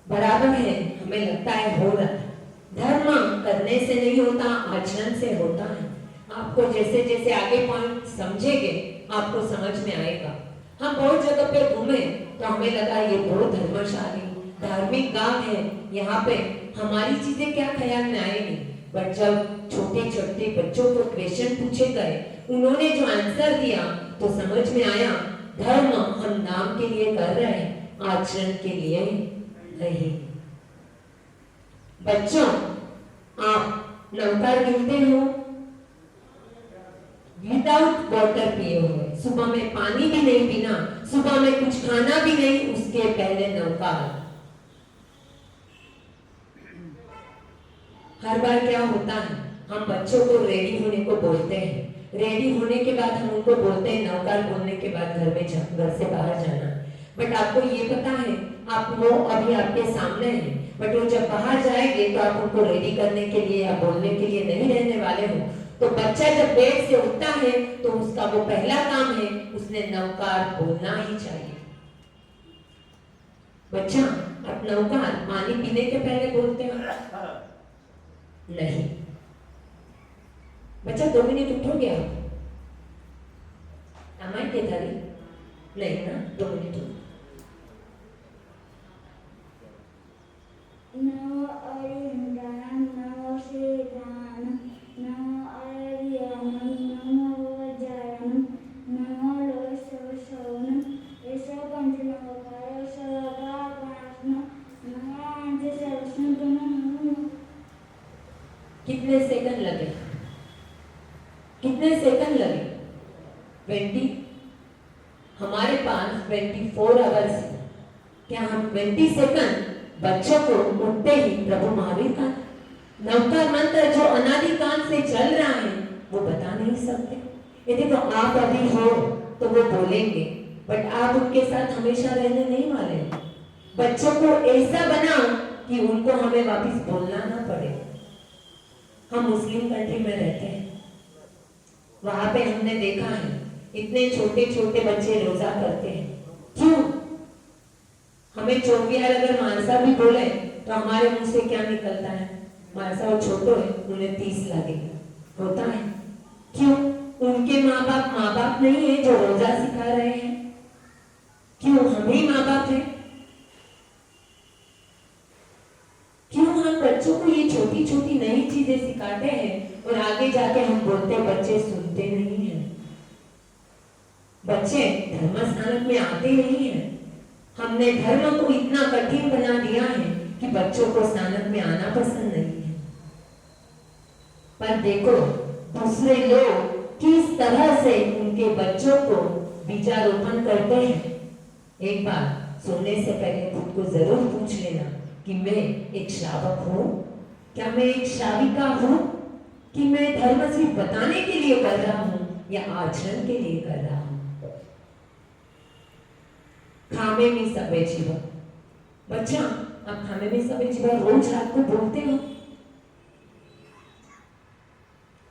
बराबर है। हमें लगता है हो रहा है। धर्म करने से नहीं होता, आचरण से होता है। आपको जैसे जैसे आगे पॉइंट समझेंगे आपको समझ में आएगा। हम बहुत जगह पे घूमे तो हमें लगा ये बहुत धर्मशाली धार्मिक गांव है, यहाँ पे हमारी चीजें क्या ख्याल में आएगी। बट जब छोटे छोटे बच्चों को क्वेश्चन पूछे गए, उन्होंने जो आंसर दिया तो समझ में आया, धर्म हम नाम के लिए कर रहे हैं, आचरण के लिए नहीं। बच्चों, आप नवकार गिनते हो विदाउट वाटर पिए हुए, सुबह में पानी भी नहीं पीना, सुबह में कुछ खाना भी नहीं, उसके पहले नवकार। हर बार क्या होता है, हम बच्चों को रेडी होने को बोलते हैं, रेडी होने के बाद हम उनको बोलते हैं नवकार बोलने के बाद घर से बाहर जाना। बट आपको ये पता है, आप वो अभी आपके सामने है, बट वो जब बाहर जाएंगे तो आप उनको रेडी करने के लिए या बोलने के लिए नहीं रहने वाले हो। तो बच्चा जब बेड से उठता है तो उसका वो पहला काम है, उसने नवकार बोलना ही चाहिए। बच्चा, आप नवकार पानी पीने के पहले बोलते हो? नहीं। बच्चा 2 मिनट उठोगे आप? के धरी नहीं ना, 2 minute.
No Arindana, no Sridhana, no Aryanam, no Vajayanam, no Losavanam, Esa Panchanamakara, Sarabhagasana, no Antisarasana।
कितने सेकंड लगे? कितने सेकंड लगे? 20। हमारे पास 24 आवर्स है। क्या हम 20 सेकंड बच्चों को उठते ही प्रभु महावीर का नवकार मंत्र जो अनादिकाल से चल रहा है वो बता नहीं सकते? यदि तो आप अभी हो तो वो बोलेंगे, बट आप उनके साथ हमेशा रहने नहीं वाले। बच्चों को ऐसा बनाओ कि उनको हमें वापस बोलना ना पड़े। हम मुस्लिम कंट्री में रहते हैं, वहां पे हमने देखा है इतने छोटे छोटे बच्चे रोजा करते हैं। क्यों? हमें हमें चौकियार अगर मानसा भी बोले तो हमारे मुंह से क्या निकलता है? मानसा और छोटो है, उन्हें 30 लगेगा। होता है क्यों? उनके माँ बाप नहीं है जो रोजा सिखा रहे हैं। क्यों हम ही माँ बाप हैं? क्यों हम बच्चों को ये छोटी छोटी नई चीजें सिखाते हैं और आगे जाके हम बोलते हैं बच्चे सुनते नहीं हैं, बच्चे धर्म स्थानक में आते नहीं हैं। हमने धर्म को इतना कठिन बना दिया है कि बच्चों को स्थानक में आना पसंद नहीं है। पर देखो दूसरे लोग किस तरह से उनके बच्चों को बीजारोपण करते हैं। एक बार सोने से पहले खुद को जरूर पूछ लेना कि मैं एक श्रावक हूँ? क्या मैं एक श्राविका हूँ? कि मैं धर्म सिर्फ बताने के लिए कर रहा हूँ या आचरण के लिए कर रहा हूँ? खामे में सबे जीवा। बच्चा, आप खामे में सबे जीवा रोज रात को बोलते हो?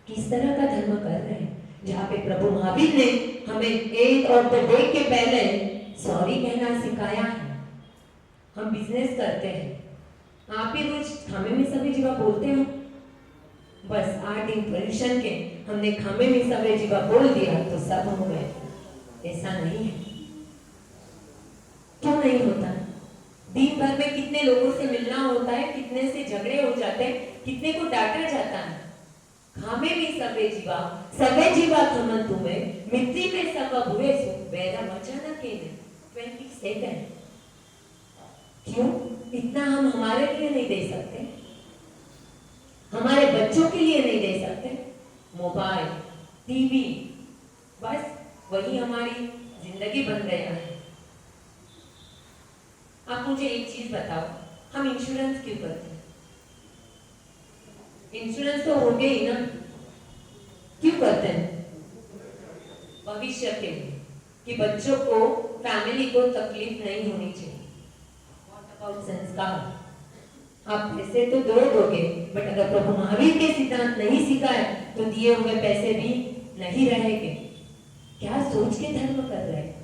किस तरह का धर्म कर रहे हैं? जहाँ पे प्रभु महावीर ने हमें एक और द डे के पहले सॉरी कहना सिखाया है। हम बिजनेस करते हैं, आप ही रोज खामे में सबे जीवा बोलते हो। बस 8 दिन पोल्यूशन के हमने खामे में सबे जीवा बोल दिया तो सब हो गए। ऐसा नहीं है। क्यों नहीं होता? दिन भर में कितने लोगों से मिलना होता है, कितने से झगड़े हो जाते हैं, कितने को डांटा जाता है। खामे में सबे जीवा थमन तुम्हें मिट्टी में सब हुए सो वेदा वचन के 20 सेकंड। क्यों इतना हम हमारे लिए नहीं दे सकते? हमारे बच्चों के लिए नहीं दे सकते? मोबाइल, टीवी, बस वही हमारी जिंदगी बन गया है। आप मुझे एक चीज बताओ, हम इंश्योरेंस क्यों करते हैं? इंश्योरेंस तो हो गई ना, क्यों करते हैं? भविष्य के लिए, कि बच्चों को, फैमिली को तकलीफ नहीं होनी चाहिए। What about संस्कार? आप पैसे तो दोगे, बट अगर प्रभु महावीर के सिद्धांत नहीं सिखाए तो दिए हुए पैसे भी नहीं रहेंगे। क्या सोच के धर्म कर रहे हैं?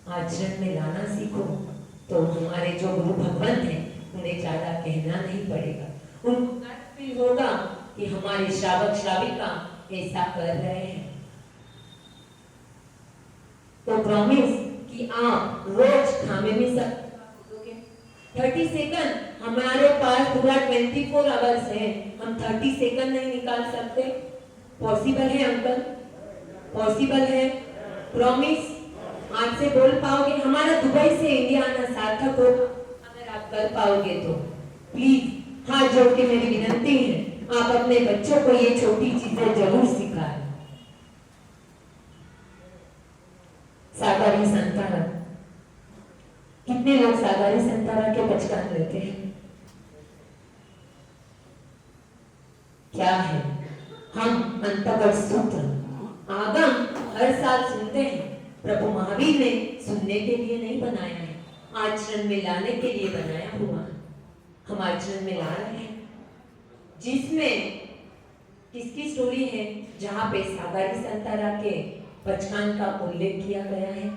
आचरण में लाना सीखो तो हमारे जो गुरु भगवंत हैं उन्हें ज्यादा कहना नहीं पड़ेगा। उनको फील होगा कि हमारे श्रावक श्राविका ऐसा कर रहे हैं। तो प्रॉमिस कि आप रोज खामे में सब 30 सेकंड, हमारे पास पूरा 24 आवर्स है, हम 30 सेकंड नहीं निकाल सकते? पॉसिबल है अंकल? पॉसिबल है? प्रॉमिस आज से बोल पाओगे? हमारा दुबई से इंडिया आना सार्थक होगा अगर आप कर पाओगे तो। प्लीज हाथ जोड़ के मेरी विनती है, आप अपने बच्चों को ये छोटी चीजें जरूर सिखाएं। सागारी संतारा, कितने लोग सागारी संतारा के पचकान लेते हैं? क्या है? हम अंतःकरण सूत्र आगम हर साल सुनते हैं। प्रभु महावीर ने सुनने के लिए नहीं बनाया है, आचरण में लाने के लिए बनाया हुआ है। हम आचरण में ला रहे हैं, जिसमें किसकी स्टोरी है? जहां पे सागारी संतारा के पचकान का उल्लेख किया गया है।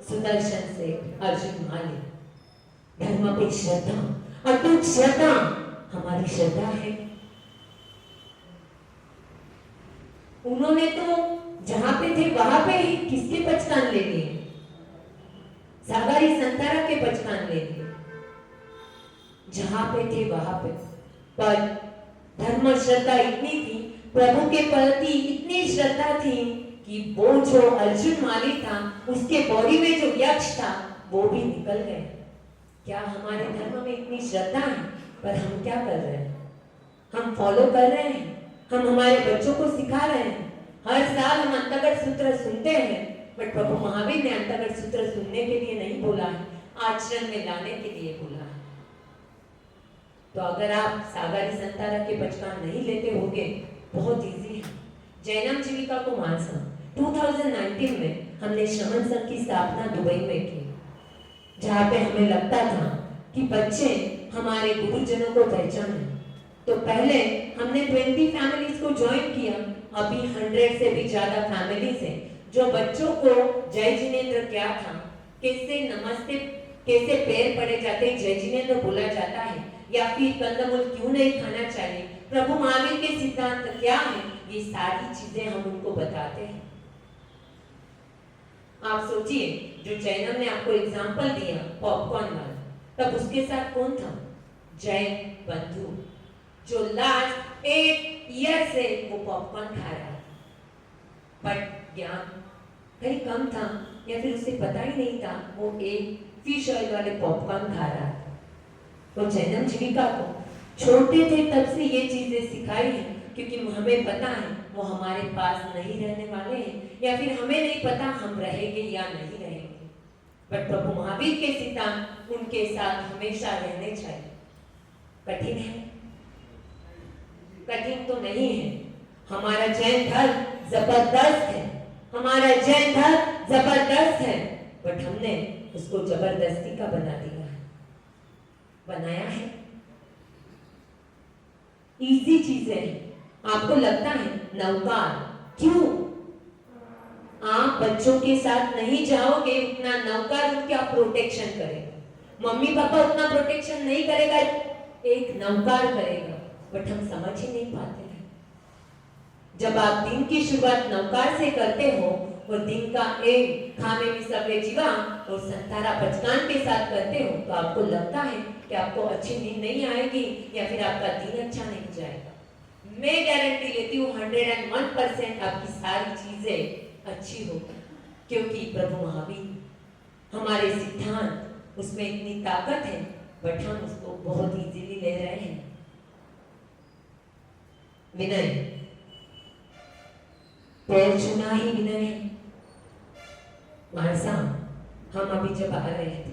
सुदर्शन से अर्जुन माली, धर्म पे श्रद्धा, अटूट श्रद्धा हमारी श्रद्धा है। उन्होंने तो जहां पे थे वहां पे ही किसके पचकान ले लिए? सागारी संतारा के पचकान ले लिए। जहां पे थे वहां पे, पर धर्म श्रद्धा इतनी थी, प्रभु के प्रति इतनी श्रद्धा थी कि वो जो अर्जुन माली था उसके बॉडी में जो यक्ष था वो भी निकल गए। क्या हमारे धर्म में इतनी श्रद्धा है? पर हम क्या कर रहे हैं? हम फॉलो कर रहे हैं, हम हमारे बच्चों को सिखा रहे हैं। हर साल हम अंतःकरण सूत्र सुनते हैं, बट प्रभु महावीर ने अंतःकरण सूत्र सुनने के लिए नहीं बोला है, आचरण में लाने के लिए बोला है। तो अगर आप सागारी संतारा के पचकान नहीं लेते होगे, बहुत इजी है। जैनम जीविका को मानसा 2019 में हमने श्रमण संघ की स्थापना दुबई में की, जहाँ पे हमें लगता था कि बच्चे हमारे गुरुजनों को पहचाने। तो पहले हमने 20 फैमिलीज को ज्वाइन किया, अभी 100 से भी ज्यादा फैमिलीज हैं जो बच्चों को जय जिनेन्द्र क्या था, कैसे नमस्ते, कैसे पैर पड़े जाते ही जय जिनेन्द्र बोला जाता है, या फिर कंदमूल क्यों नहीं खाना चाहिए, प्रभु महावीर के सिद्धांत क्या है, ये सारी चीजें हम उनको बताते हैं। आप सोचिए, जो चैनल ने आपको एग्जाम्पल दिया पॉपकॉर्न वाला, तब उसके साथ कौन था? जय बंधु, जो लास्ट 8 ईयर से वो पॉपकॉर्न खा रहा था, बट ज्ञान कहीं कम था या फिर उसे पता ही नहीं था, वो एक फिश ऑयल वाले पॉपकॉर्न खा रहा था। तो जैनम जीविका को छोटे थे तब से ये चीजें सिखाई है, क्योंकि हमें पता है वो हमारे पास नहीं रहने वाले हैं, या फिर हमें नहीं पता हम रहेंगे या नहीं रहेंगे, बट प्रभु महावीर के सिद्धांत उनके साथ हमेशा रहने चाहिए। कठिन है? कठिन तो नहीं है। हमारा जैन धर्म जबरदस्त है, हमारा जैन धर्म जबरदस्त है, बट हमने उसको जबरदस्ती का बना दिया है, बनाया है। इजी चीजें हैं। आपको लगता है नौकार, क्यों आप बच्चों के साथ नहीं जाओगे, उतना नौकार उनका प्रोटेक्शन करेगा, मम्मी पापा उतना प्रोटेक्शन नहीं करेगा, एक नौकार करेगा, बट हम समझ ही नहीं पाते हैं। जब आप दिन की शुरुआत नौकार से करते हो और दिन का एक खाने में सवे जीवा और संतारा पचकान के साथ करते हो, तो आपको लगता है कि आपको अच्छी नींद नहीं आएगी या फिर आपका दिन अच्छा नहीं जाएगा। मैं गारंटी लेती हूँ 101% आपकी सारी चीजें अच्छी होगी, क्योंकि प्रभु महावीर हमारे सिद्धांत उसमें इतनी ताकत है, बट हम उसको बहुत इजीली ले रहे हैं। विनय, पैर छूना ही विनय है। मानसा, हम अभी जब आ रहे थे,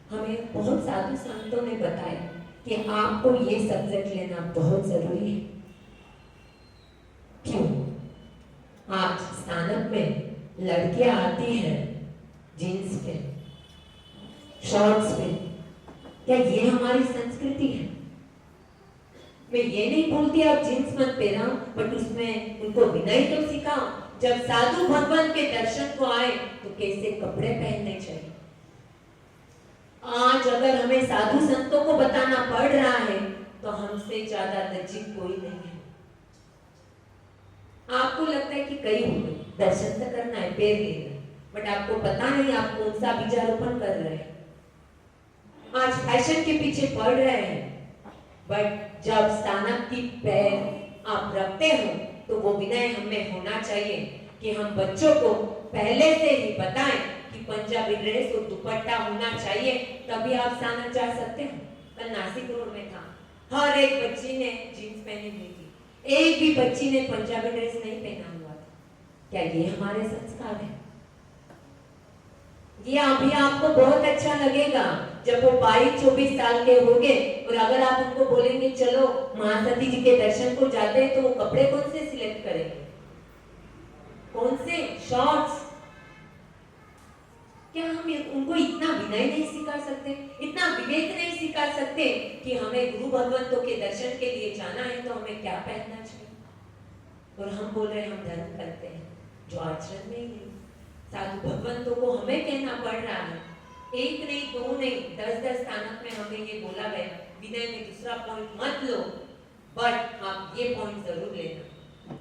हमें बहुत साधु संतों ने बताया कि आपको ये सब्जेक्ट लेना बहुत जरूरी है। क्यों? आज स्नातक में लड़कियां आती हैं जीन्स पे, शॉर्ट्स पे, क्या ये हमारी संस्कृति है? मैं ये नहीं बोलती आप जीन्स मत पहनाओ, बट उसमें उनको विनय तो सिखाओ। जब साधु भगवान के दर्शन को आए तो कैसे कपड़े पहनने चाहिए। आज अगर हमें साधु संतों को बताना पड़ रहा है तो हमसे ज्यादा लज्जित कोई नहीं है। आपको लगता है कि कई दर्शन तो करना है, पैर लेना, बट आपको पता नहीं आप कौन सा बीजारोपण कर रहे हैं। आज फैशन के पीछे पड़ रहे हैं, बट जब स्नातक की पैर आप रखते हो तो वो विनय हमें होना चाहिए कि हम बच्चों को पहले से ही बताएं कि पंजाबी ड्रेस और दुपट्टा होना चाहिए, तभी आप स्नातक जा सकते हो। कल नासिक रोड में था, हर एक बच्ची ने जीन्स पहनी हुई थी, एक भी बच्ची ने पंजाबी ड्रेस नहीं पहना हुआ था। क्या ये हमारे संस्कार है? ये अभी आपको बहुत अच्छा लगेगा जब वो 22-24 साल के होंगे, और अगर आप उनको बोलेंगे चलो महासती जी के दर्शन को जाते हैं, तो वो कपड़े कौन से सिलेक्ट करेंगे? कौन से? शॉर्ट्स। क्या हम उनको इतना विनय नहीं सिखा सकते, इतना विवेक नहीं सिखा सकते कि हमें गुरु भगवंतों के दर्शन के लिए जाना है तो हमें क्या पहनना चाहिए? और हम बोल रहे हैं हम धर्म करते हैं, जो आचरण में ही नहीं। साधु भगवंतों को हमें कहना पड़ रहा है, एक नहीं, दो नहीं, 10-10 स्थानक में हमें ये बोला गया, विनय में दूसरा पॉइंट मत लो, बट आप ये पॉइंट जरूर लेना।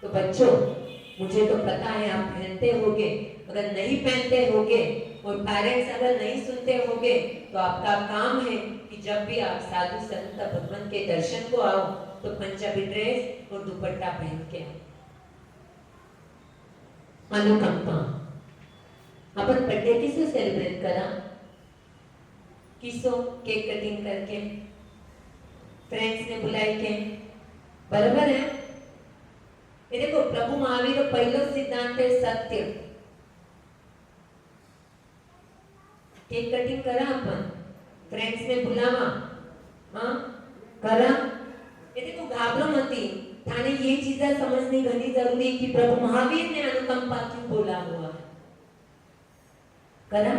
तो बच्चों, मुझे तो पता है आप पहनते होगे, अगर नहीं पहनते होगे और पेरेंट्स अगर नहीं सुनते होगे, तो आपका काम है कि जब भी आप साधु संत भगवान के दर्शन को आओ तो पंजाबी ड्रेस और दुपट्टा पहन के आओ। अनुकंपा, अपन बर्थडे किसो सेलिब्रेट करा? किसो केक कटिंग करके, फ्रेंड्स ने बुलाई के, बराबर है? ये देखो, प्रभु महावीर रो पहलो सिद्धांत है सत्य। केक कटिंग करा अपन, फ्रेंड्स ने बुलावा, हाँ करा। ये देखो, घाबरो मती, थाने ये चीजें समझनी घनी जरूरी है कि प्रभु महावीर ने अनुकंपा क्यों बोला हुआ है। करा,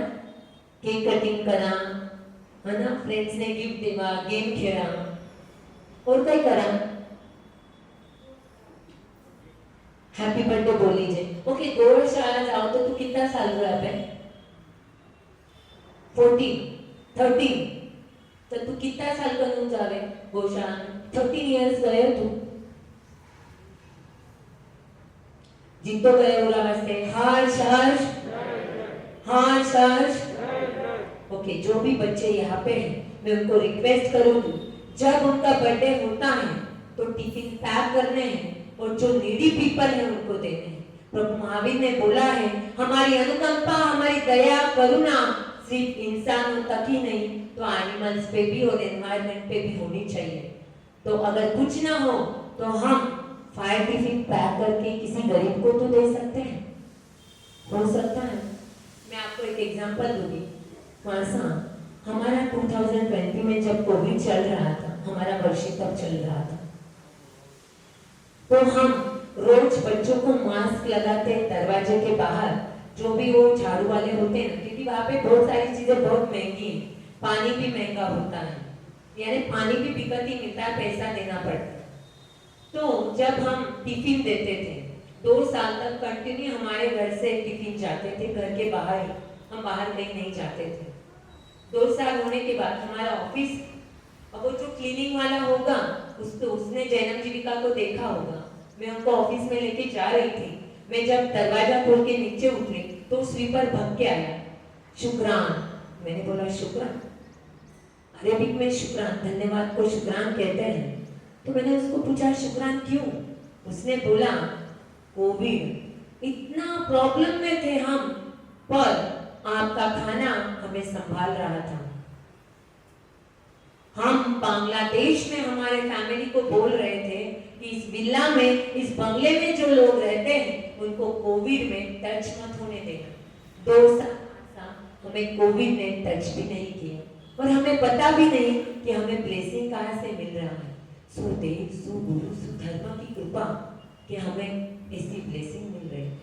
केक कटिंग करा, है ना, फ्रेंड्स ने गिफ्ट देवा, गेम खेला, और काय करा? हैप्पी बर्थडे बोल लीजिए। ओके, गौशाला जाओ तो तू कितना साल हुआ है? 14, 13। तो तू कितना साल बनून जावे गौशाला में? 13 इयर्स गए तू। जितो गए बोला वास्ते हर्ष हर्ष हर्ष हर्ष। ओके, जो भी बच्चे यहाँ पे हैं मैं उनको रिक्वेस्ट करूंगी, जब उनका बर्थडे होता है तो टिफिन पैक करने हैं और जो नीडी पीपल है उनको देने हैं। प्रभु महावीर ने बोला है हमारी अनुकंपा, हमारी दया करुणा सिर्फ इंसानों तक ही नहीं तो एनिमल्स पे भी और एनवायरनमेंट पे भी होनी चाहिए। तो अगर कुछ ना हो तो हम फायर टिफिन पैक करके किसी गरीब को तो दे सकते हैं, हो सकता है। मैं आपको एक एग्जांपल दूंगी। मासा हमारा 2020 में जब कोविड चल रहा था, हमारा वर्ष तब चल रहा था, तो हम रोज बच्चों को मास्क लगाते दरवाजे के बाहर, जो भी वो झाड़ू वाले होते हैं ना, क्योंकि वहाँ पे बहुत सारी चीजें बहुत महंगी हैं, पानी भी महंगा होता है, यानी पानी भी बिकट ही मिलता है, पैसा देना पड़ता है। तो जब हम टिफिन देते थे 2 साल तक कंटिन्यू हमारे घर से टिफिन जाते थे, घर के बाहर ही, हम बाहर कहीं नहीं जाते थे। 2 साल होने के बाद हमारा ऑफिस, अब वो जो क्लीनिंग वाला होगा उसने जैनम जीविका को देखा होगा, मैं उनको ऑफिस में लेके जा रही थी, मैं जब दरवाजा खोल के नीचे उतरी तो स्वीपर भग के आया, शुक्रान। मैंने बोला शुक्रान? अरेबिक में शुक्रान, धन्यवाद को शुक्रान कहते हैं। तो मैंने उसको पूछा शुक्रान क्यों? उसने बोला कोविड, इतना प्रॉब्लम में थे हम, पर आपका खाना हमें संभाल रहा था। हम बांग्लादेश में हमारे फैमिली को बोल रहे थे कि इस विला में, इस बंगले में जो लोग रहते हैं उनको कोविड में टच मत होने देना। 2 साल हमें कोविड ने टच भी नहीं किया और हमें पता भी नहीं कि हमें ब्लेसिंग कहाँ से मिल रहा है। सुदेव, सुगुरु, सुधर्म की कृपा कि हमें ऐसी ब्लेसिंग मिल रही है।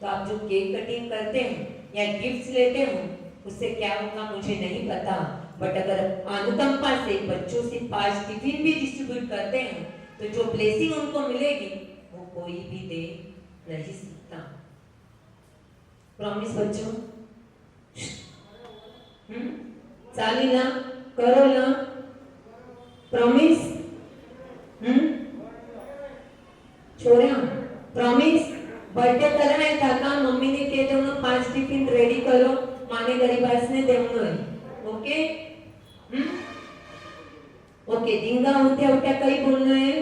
तो आप जो केक कटिंग करते हैं या गिफ्ट्स लेते हो, उससे क्या होगा मुझे नहीं पता, बट अगर अनुकंपा से बच्चों से 5 टिफिन भी डिस्ट्रीब्यूट करते हैं तो जो ब्लेसिंग उनको मिलेगी वो कोई भी दे नहीं सकता। प्रॉमिस बच्चों, चाली ना, करो ना, प्रॉमिस, छोड़िया प्रॉमिस। बर्थडे कराए था का मम्मी ने कहे थे उन्हें 5 टिफिन रेडी करो, माने गरीबास ने देवनो है, ओके? ओके, दिंगा उठ्या उठ्या कई बोलना है,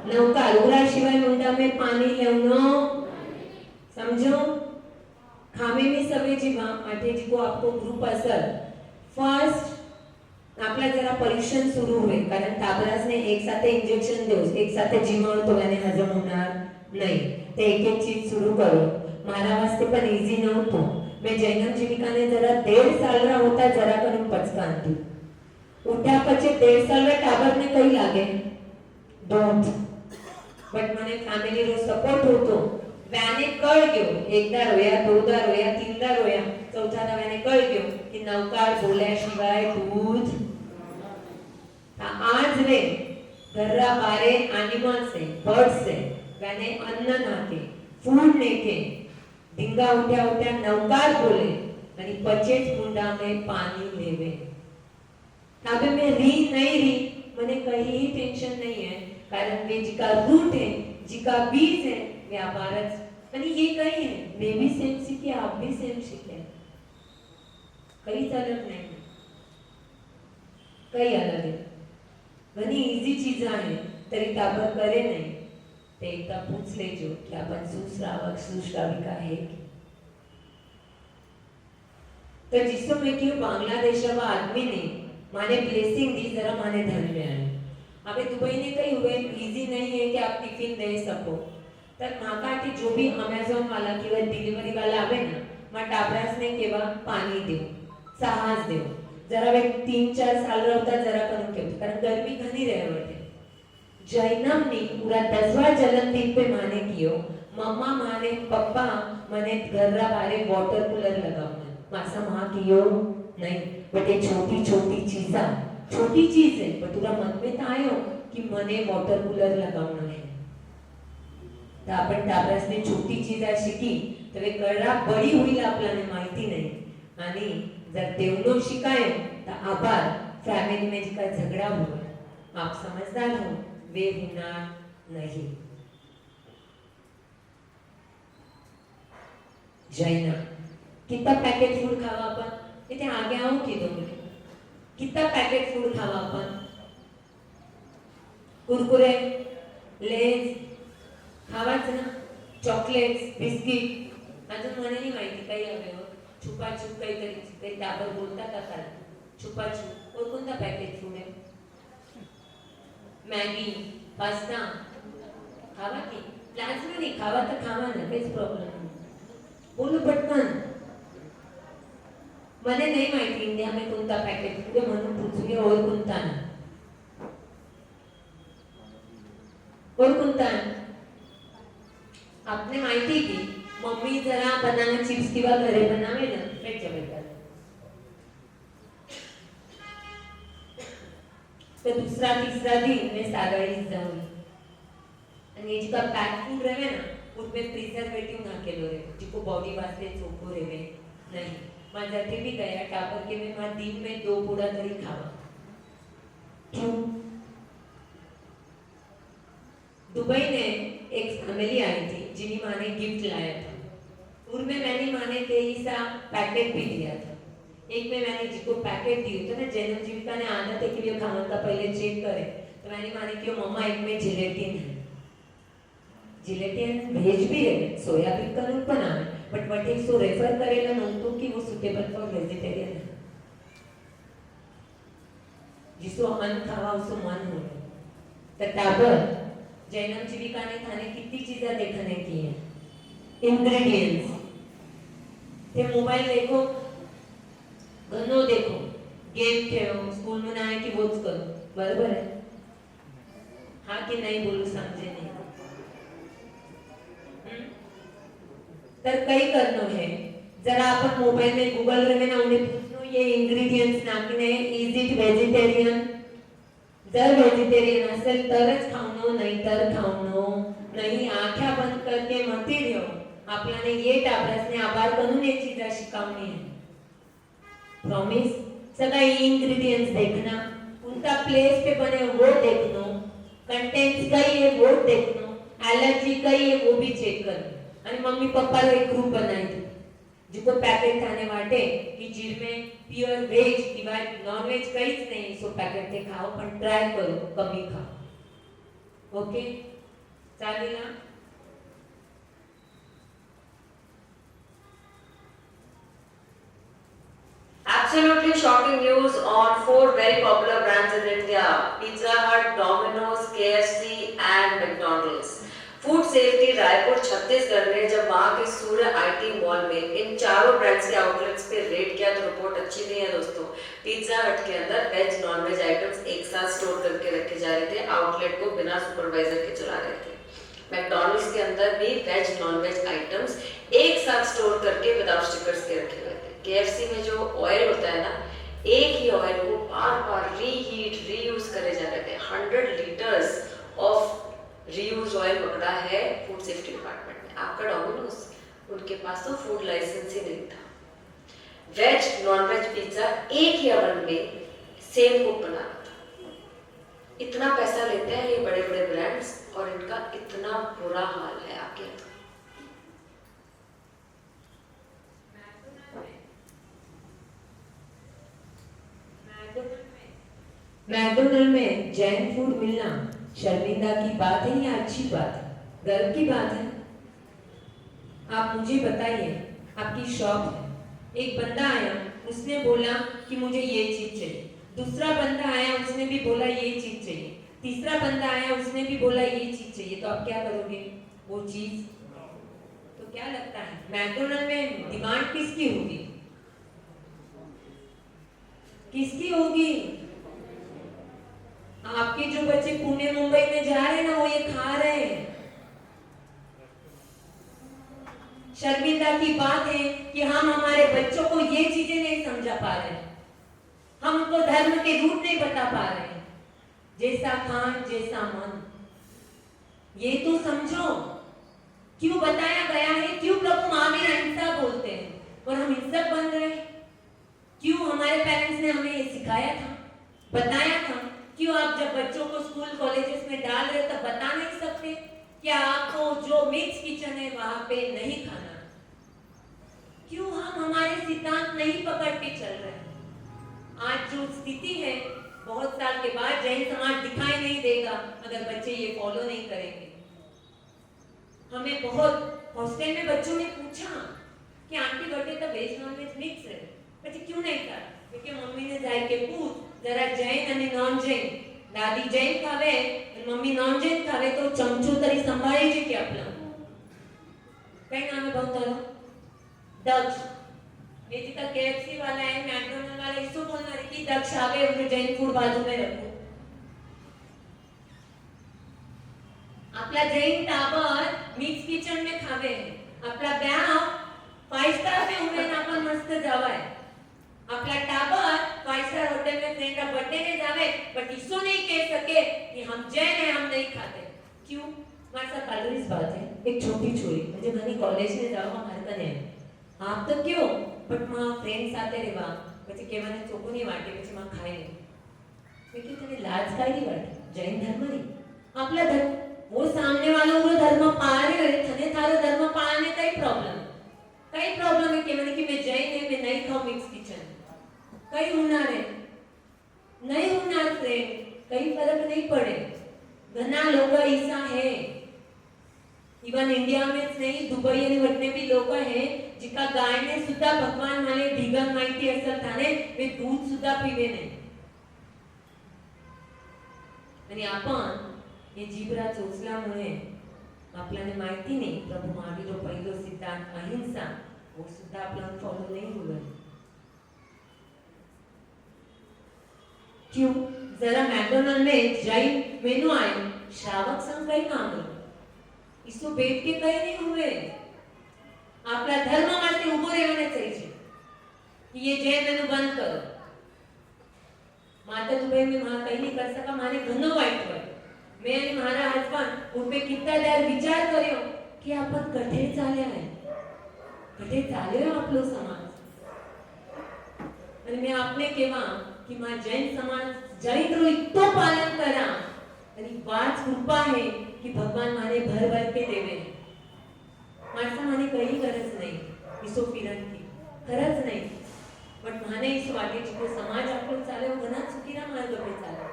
नौका उरा शिवाय मुंडा में पानी लेवनो, समझो? खामे में सवे जीवा आठे जी को आपको ग्रुप असर फर्स्ट आपला जरा परीक्षण सुरू होईल, कारण ताबरासने एक साथे इंजेक्शन देऊ, एक साथे जीवन तो याने हजम होणार नहीं, ते एक एक चीज सुरू करो। मारा वास्ते पण इजी नव्हतो। मैं जैनम जीविकाने जरा 1.5 साल रा होता जरा करून पचकान थी, उठ्या पछे 1.5 साल रा टाबर ने कई लागे डोंट, बट मने फैमिली रो सपोर्ट होतो। व्याने कळ गयो, एकदा रोया, 2दा रोया, 3दा रोया, 4था व्याने कळ गयो की नवकार बोल्याशिवाय दूध। आज वे घररा बारे एनिमल्स है, बर्ड्स है, व्याने अन्न नाके, फूड नेके, ढींगा उठ्या उठ्या नवकार बोले आणि पचेच मुंडा में पानी लेवे। अबे मैं री नहीं री, मने कहीं ही टेंशन नहीं है, कारण वे जिका रूट है, जिका बीज है, वे भारत आणि ये कहीं है, मैं भी सेम सीखे, आप भी सेम सीखे, कई अलग नहीं, कई अलग है। घनी इजी चीज आहे तरी ताबर करे नाही, ते एकदा पूछ लेजो की आपण सुश्रावक सुश्राविका है की। तो जिसको मैं क्यों बांग्लादेश वा आदमी ने माने ब्लेसिंग दी, जरा माने धन्य आहे। अबे दुबई ने कही हुए इजी नहीं है कि आप टिफिन दे सको, तर माकाटी जो भी अमेझॉन वाला किंवा डिलिव्हरी वाला आवे ना, मा टाबरास ने केवा पानी देऊ, साहस देऊ, जरा वे 3-4 साल रहता जरा करून केव, कारण गर्मी घनी रहे वटे। जैनम ने पूरा 10वां जन्मदिन पे माने कियो, मम्मा माने पप्पा मने घररा बारे वाटर कूलर लगावना, मासा मां कियो नहीं, बट ये छोटी छोटी चीजा, छोटी चीज है, पर तुरा मन में तो आयो कि मने वाटर कूलर लगावना है। तर आपण ताब्यासने छोटी चीज आहे शिकी तर कळरा बडी होईल आपल्याला माहिती नाही आणि जर देवलो शिकाय तर आभार फैमिली में जिसका झगड़ा हुआ आप समझदार हो वे होना नहीं। जैना कितना पैकेट फूड खावा अपन इथे आगे आओ की दोनों कितना पैकेट फूड खावा अपन कुरकुरे लेज खावाच ना चॉकलेट्स बिस्किट अजून मला नाही माहिती काही हवे हो छुपाछुप काहीतरी काही त्यावर बोलतात आता छुपाछुप और कोणता पैकेट फूड आहे मॅगी पास्ता खावा की लाजमी नाही खावा तर खावा ना काहीच प्रॉब्लेम नाही बोलू पटकन मला नाही माहिती इंडिया में कोणता पैकेट फूड आहे म्हणून पूछूंगी और कोणता ना और कोणता आपने माहिती की मम्मी जरा बनाना चिप्स किंवा घरे बनावे ना त्याच्या बेटर तो दूसरा तीसरा दिन मैं सागरीज जाऊंगी आणि जिका पैक फूड रहे ना उसमें प्रिजर्वेटिव ना केलो रे जिको बॉडी वास्ते चोखो रेवे नहीं मैं जाते भी गया टापर के मैं दिन में 2 पूरा तरी खावा क्यों दुबई में एक फैमिली आई थी जिन्हीं माँ ने गिफ्ट लाया था उनमें मैंने माँ ने तेईसा पैकेट भी दिया था एक में मैंने जिसको पैकेट दी तो ना जन्म जीविका ने आदत है कि वो खाना का पहले चेक करे तो मैंने माने कि मम्मा एक में जिलेटिन है जिलेटिन भेज भी है सोयाबीन का रूप बना है but what is so refer करेला नोटो कि वो सुटेबल फॉर वेजिटेरियन है जिसको मन खावा उसको मन हो तटाबर जैनम जीविका ने थाने कितनी चीजें देखने की है इंग्रेडिएंट्स ते मोबाइल देखो घनो देखो गेम खेलो स्कूल में ना है कि वोच करो बराबर है हाँ कि नहीं बोलू समझे नहीं तर कई करनो है जरा अपन मोबाइल में गूगल रे में ना उन्हें पूछनो ये इंग्रेडिएंट्स नाखीने इज इट वेजिटेरियन जर वेजिटेरियन असेल तरच खावनो नाही तर खावनो नाही आंख्या बंद करके मती रहो आपल्याने ये टाबरसने आभार करून ये चीज शिकावनी है प्रॉमिस सदा इंग्रेडिएंट्स देखना उनका प्लेस पे बने वो देखना कंटेंट्स कई है वो देखना एलर्जी कई है वो भी चेक करना आणि मम्मी पप्पा एक ग्रुप बनाई थी जिसको पैकेट खाने वाटे कि जिनमें प्योर वेज किंवा नॉन वेज काहीच नाही सो पैकेट ते खाओ पण ट्राय करो कमी खाओ ओके चालेल ना
Absolutely shocking news on 4 very popular brands in India: Pizza Hut, Domino's, KFC and McDonald's. Food safety Raipur Chhattisgarh ने जब वहां के सूर्य आईटी मॉल में इन चारों ब्रांड्स के आउटलेट्स पे रेड किया तो रिपोर्ट अच्छी नहीं है दोस्तों। पिज्जा हट के अंदर वेज नॉन वेज आइटम्स एक साथ स्टोर करके रखे जा रहे थे, आउटलेट को बिना सुपरवाइजर के चला रहे थे। मैकडॉनल्ड्स के अंदर भी वेज नॉन वेज आइटम्स एक साथ स्टोर करके विदाउट स्टिकर्स के रखे हुए थे। केएफसी में जो ऑयल होता है ना, एक ही ऑयल को बार बार रीहीट रीयूज करे जा रहे थे। 100 लीटर्स ऑफ रीयूज ऑयल पकड़ा है फूड सेफ्टी डिपार्टमेंट ने। आपका डोमिनोज, उनके पास तो फूड लाइसेंस ही नहीं था। वेज नॉन वेज पिज्जा एक ही ओवन में सेम कुक बना रहा था। इतना पैसा लेते हैं ये बड़े बड़े ब्रांड्स और इनका इतना बुरा हाल है आपके।
मैकडोनल्ड में जैन फूड मिलना शर्मिंदा की बात है या अच्छी बात है, गर्व की बात है? आप मुझे बताइए, आपकी शॉप है, एक बंदा आया, उसने बोला कि मुझे ये चीज चाहिए, दूसरा बंदा आया, उसने भी बोला ये चीज चाहिए, तीसरा बंदा आया, उसने भी बोला ये चीज चाहिए, तो आप क्या करोगे? वो चीज तो क्या लगता है मैकडोनल्ड में डिमांड किसकी होगी? किसकी होगी? आपके जो बच्चे पुणे मुंबई में जा रहे हैं ना, वो ये खा रहे हैं। शर्मिंदा की बात है कि हम हमारे बच्चों को ये चीजें नहीं समझा पा रहे हैं, हम उनको धर्म के रूप नहीं बता पा रहे हैं। जैसा खान जैसा मन, ये तो समझो। क्यों बताया गया है? क्यों प्रभु महावीर अहिंसा बोलते हैं और हम हिंसक बन रहे हैं? क्यों हमारे पेरेंट्स ने हमें ये सिखाया था, बताया था? क्यों आप जब बच्चों को स्कूल कॉलेजेस में डाल रहे तब बता नहीं सकते क्या आपको जो मिक्स किचन है वहां पे नहीं खाना? क्यों हम हमारे सिद्धांत नहीं पकड़ के चल रहे हैं? आज जो स्थिति है, बहुत साल के बाद जैन समाज दिखाई नहीं देगा अगर बच्चे ये फॉलो नहीं करेंगे। हमें बहुत हॉस्टल में बच्चों ने पूछा कि आंटी बर्थडे तो वेज नॉन वेज मिक्स है, बच्चे क्यों नहीं खा? क्योंकि मम्मी ने जाए के पूछ जरा जैन અને नॉन जैन, दादी जैन खावे અને मम्मी नॉन जैन खावे तो चमचो तरी संभाळे છે કે आपलं કઈ નામે ભાવતા दक्ष। ये जितना KFC वाला है, मैकडोनल्ड वाला इसको बोलना है कि दक्ष आवे और जैन फूड बाजू में रखो। आपला जैन टाबर मिक्स किचन में खावे, आपला ब्याह 5 स्टार में उभे ना आपण मस्त जावाय, आपला टाबर 5 स्टार होटल में फ्रेंड का बर्थडे में जावे, बट इसको नहीं कह सके कि हम जैन है, हम नहीं खाते। क्यों? हमारे साथ कैलोरीज बात है। एक छोटी छोरी म्हणजे મને कॉलेज में जावा मारता नहीं आप तो क्यों, बट मां फ्रेंड સાથે રહેવા પછી કહેવાને ચોખ્ખું નહીં વાટે, પછી માं ખાય નહીં। મેં કીધું તને લાજ કાઈ નહીં વાટે? જૈન ધર્મની आपला धर्म, वो सामने वाला वो धर्म पाळे है, तने थारो धर्म पाळने काही प्रॉब्लेम है कहेवाने कि मैं जैन है, मैं नहीं खाऊं मिक्स किचन, कई होणार है? नहीं होणार फ्रेंड, कई फर्क नहीं पड़े। घना लोग ऐसा है, इवन इंडिया में नहीं, दुबई आणि वटने भी लोक हैं जिका गायने सुद्धा भगवान माने ढिगन माहिती असेल थाने वे दूध सुद्धा पिवे नाही। आणि आपण हे जिबरा चोचल्यामुळे आपल्याला माहिती नाही प्रभू महावीर पहिलो सिद्धांत अहिंसा वो सुद्धा आपल्याला फॉलो नहीं हुआ। क्यों? जरा मैकडोनल्ड में जैन मेनू आए, श्रावक संघ कई काम करो, इसको बैठ के कई नहीं हुए। आपला धर्म માટે ઉભો રહેવાને चाहिए कि ये जैन मेनू बंद करो। माता दुबई में मां कहीं नहीं कर सका, माने घणो वाईट હોય। मैं અને મારા હસબન્ડ ઉર્ફે कितना देर विचार કર્યો कि आपण कठे चाल्या आहे, कठे चाल्यो आपलो समाज। અને मैं आपने केवा कि मां जैन समाज जैन रो इतो पालन करा आणि वाच कृपा है कि भगवान माने भर भर के देवे। माणसा माने काही गरज नाही इसो फिरन की, खरच नाही, बट माने इस वाटे जो समाज आपको चाले वो घना चुकीरा मार्ग पे चाले।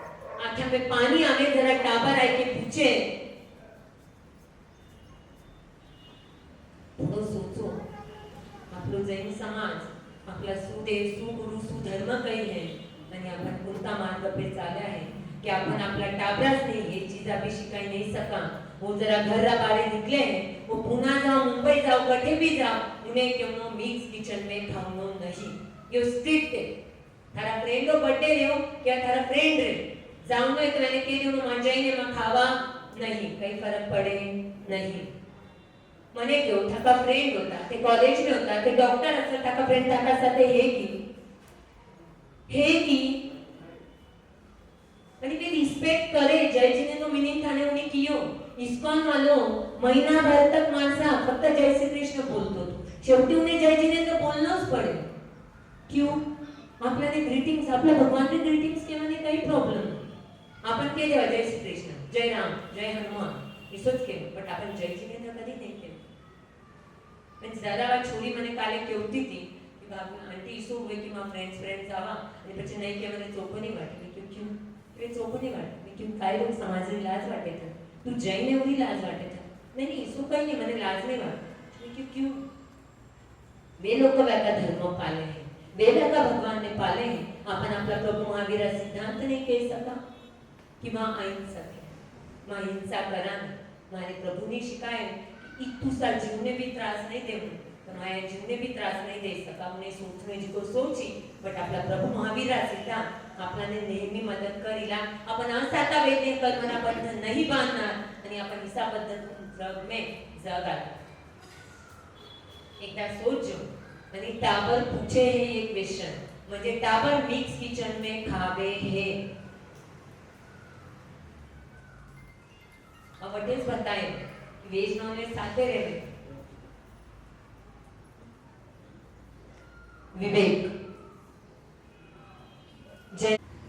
आंखा में पानी आवे, जरा टाबर आए के पूछे, थोडं सोचो आपलो जैन समाज, आपला सुदेव, सुगुरु, सुधर्म काही है आणि आपण कोणता मार्ग पे चाले आहे कि अपन आपला टाबराच नहीं, ये चीज अभी शिकाई नहीं सका। वो जरा घर बारे निकले हैं, वो पुणे जाओ, मुंबई जाओ, कटे भी जाओ, उन्हें क्यों मिक्स किचन में खाऊंगा नहीं। ये स्ट्रिक्ट है। थारा फ्रेंड रो बर्थडे रहो क्या थारा फ्रेंड रे जाऊंगा तो मैंने कह दियो मां जाइने मां खावा नहीं, कई फर्क पड़े नहीं। मने क्यों थाका फ्रेंड होता, ते कॉलेज में होता, ते डॉक्टर असेल, थाका फ्रेंड थाका साथे हे की आणि ते रिस्पेक्ट करे। जयजीने तो मीनिंग थाने उन्हें कियो इस्कॉन वालो महीना भर तक माणसा फक्त जय श्री कृष्ण बोलतो, शेवटी उन्हें जयजीने तो बोलनोच पडे। क्यों? आपल्याने ग्रीटिंग्स, आपल्या भगवानने ग्रीटिंग्स केल्याने काही प्रॉब्लेम नाही। आपण के देवा जय श्री कृष्ण, जय राम, जय हनुमान इसोच केलं, बट आपण जयजीने तर कधी नाही केलं। पण जरा छोरी મને કાલે કેવતી હતી કે બાપ આंटी इसो હોય કે માં फ्रेंड्स આવા અને પછી નહીં કે મને ચોખ્ખો નહીં વાટે। क्यों वे चौको नहीं वाटे? क्यों काय लोग समाज में लाज वाटे था, तू जैन है वही लाज वाटे था? नहीं इसको कहीं नहीं, मैंने लाज नहीं वाटे। क्यों? वे लोग का वैका धर्म पाले हैं, वे वैका भगवान ने पाले हैं। अपन अपना प्रभु महावीर सिद्धांत नहीं कह सका कि मां अहिंसक है, मां हिंसा करा। मारे प्रभु ने शिकाय इतू सा जीवने भी त्रास नहीं देव, तो माया जीवने भी त्रास नहीं दे सका। उन्हें सोचने जिको सोची, बट अपना प्रभु महावीर सिद्धांत आपल्याने नेहमी मदत करीला। आपण असाता वेदने कर्मना बंधन नहीं बांधणार आणि आपण हिसाबद्ध जग में जगाल। एकदा सोचो आणि टाबर पूछे है एक क्वेश्चन, म्हणजे टाबर मिक्स किचन में खावे है। अब व्हाट इज बताए कि वेज नॉन वेज साथे रहे। विवेक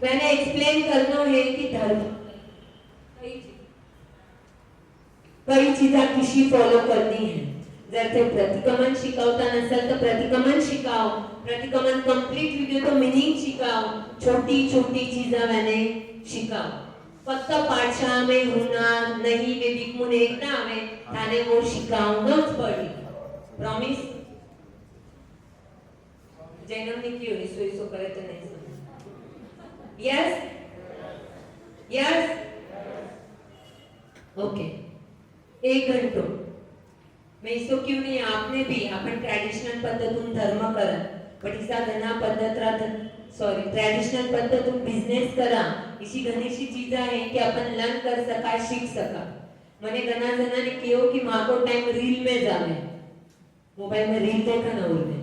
मैंने एक्सप्लेन करना है कि धर्म कई चीजा कशी फॉलो करनी है। जर ते प्रतिक्रमण शिकवता नसेल तर प्रतिक्रमण शिकाओ, प्रतिक्रमण कंप्लीट व्हिडिओ तो मीनिंग शिकाओ, छोटी छोटी चीजा मैंने शिकाओ। फक्त पाठशाळा में होना नहीं वे बिकमुन एक ना आवे थाने वो शिकाऊंगाच पड़ी। प्रॉमिस जैनम ने की होई सो करे तो नहीं समझ। यस यस ओके 1 घंटो मैं इसको क्यों नहीं आपने भी आपण ट्रेडिशनल पद्धतून धर्म करा पण इसा घना ट्रेडिशनल पद्धतून बिझनेस करा इसी घणीशी चीज आहे की आपण लर्न कर सका शिक सका। मने घना जनाने केयो कि माको टाइम रील में जावे मोबाइल में रील देखा ना उरने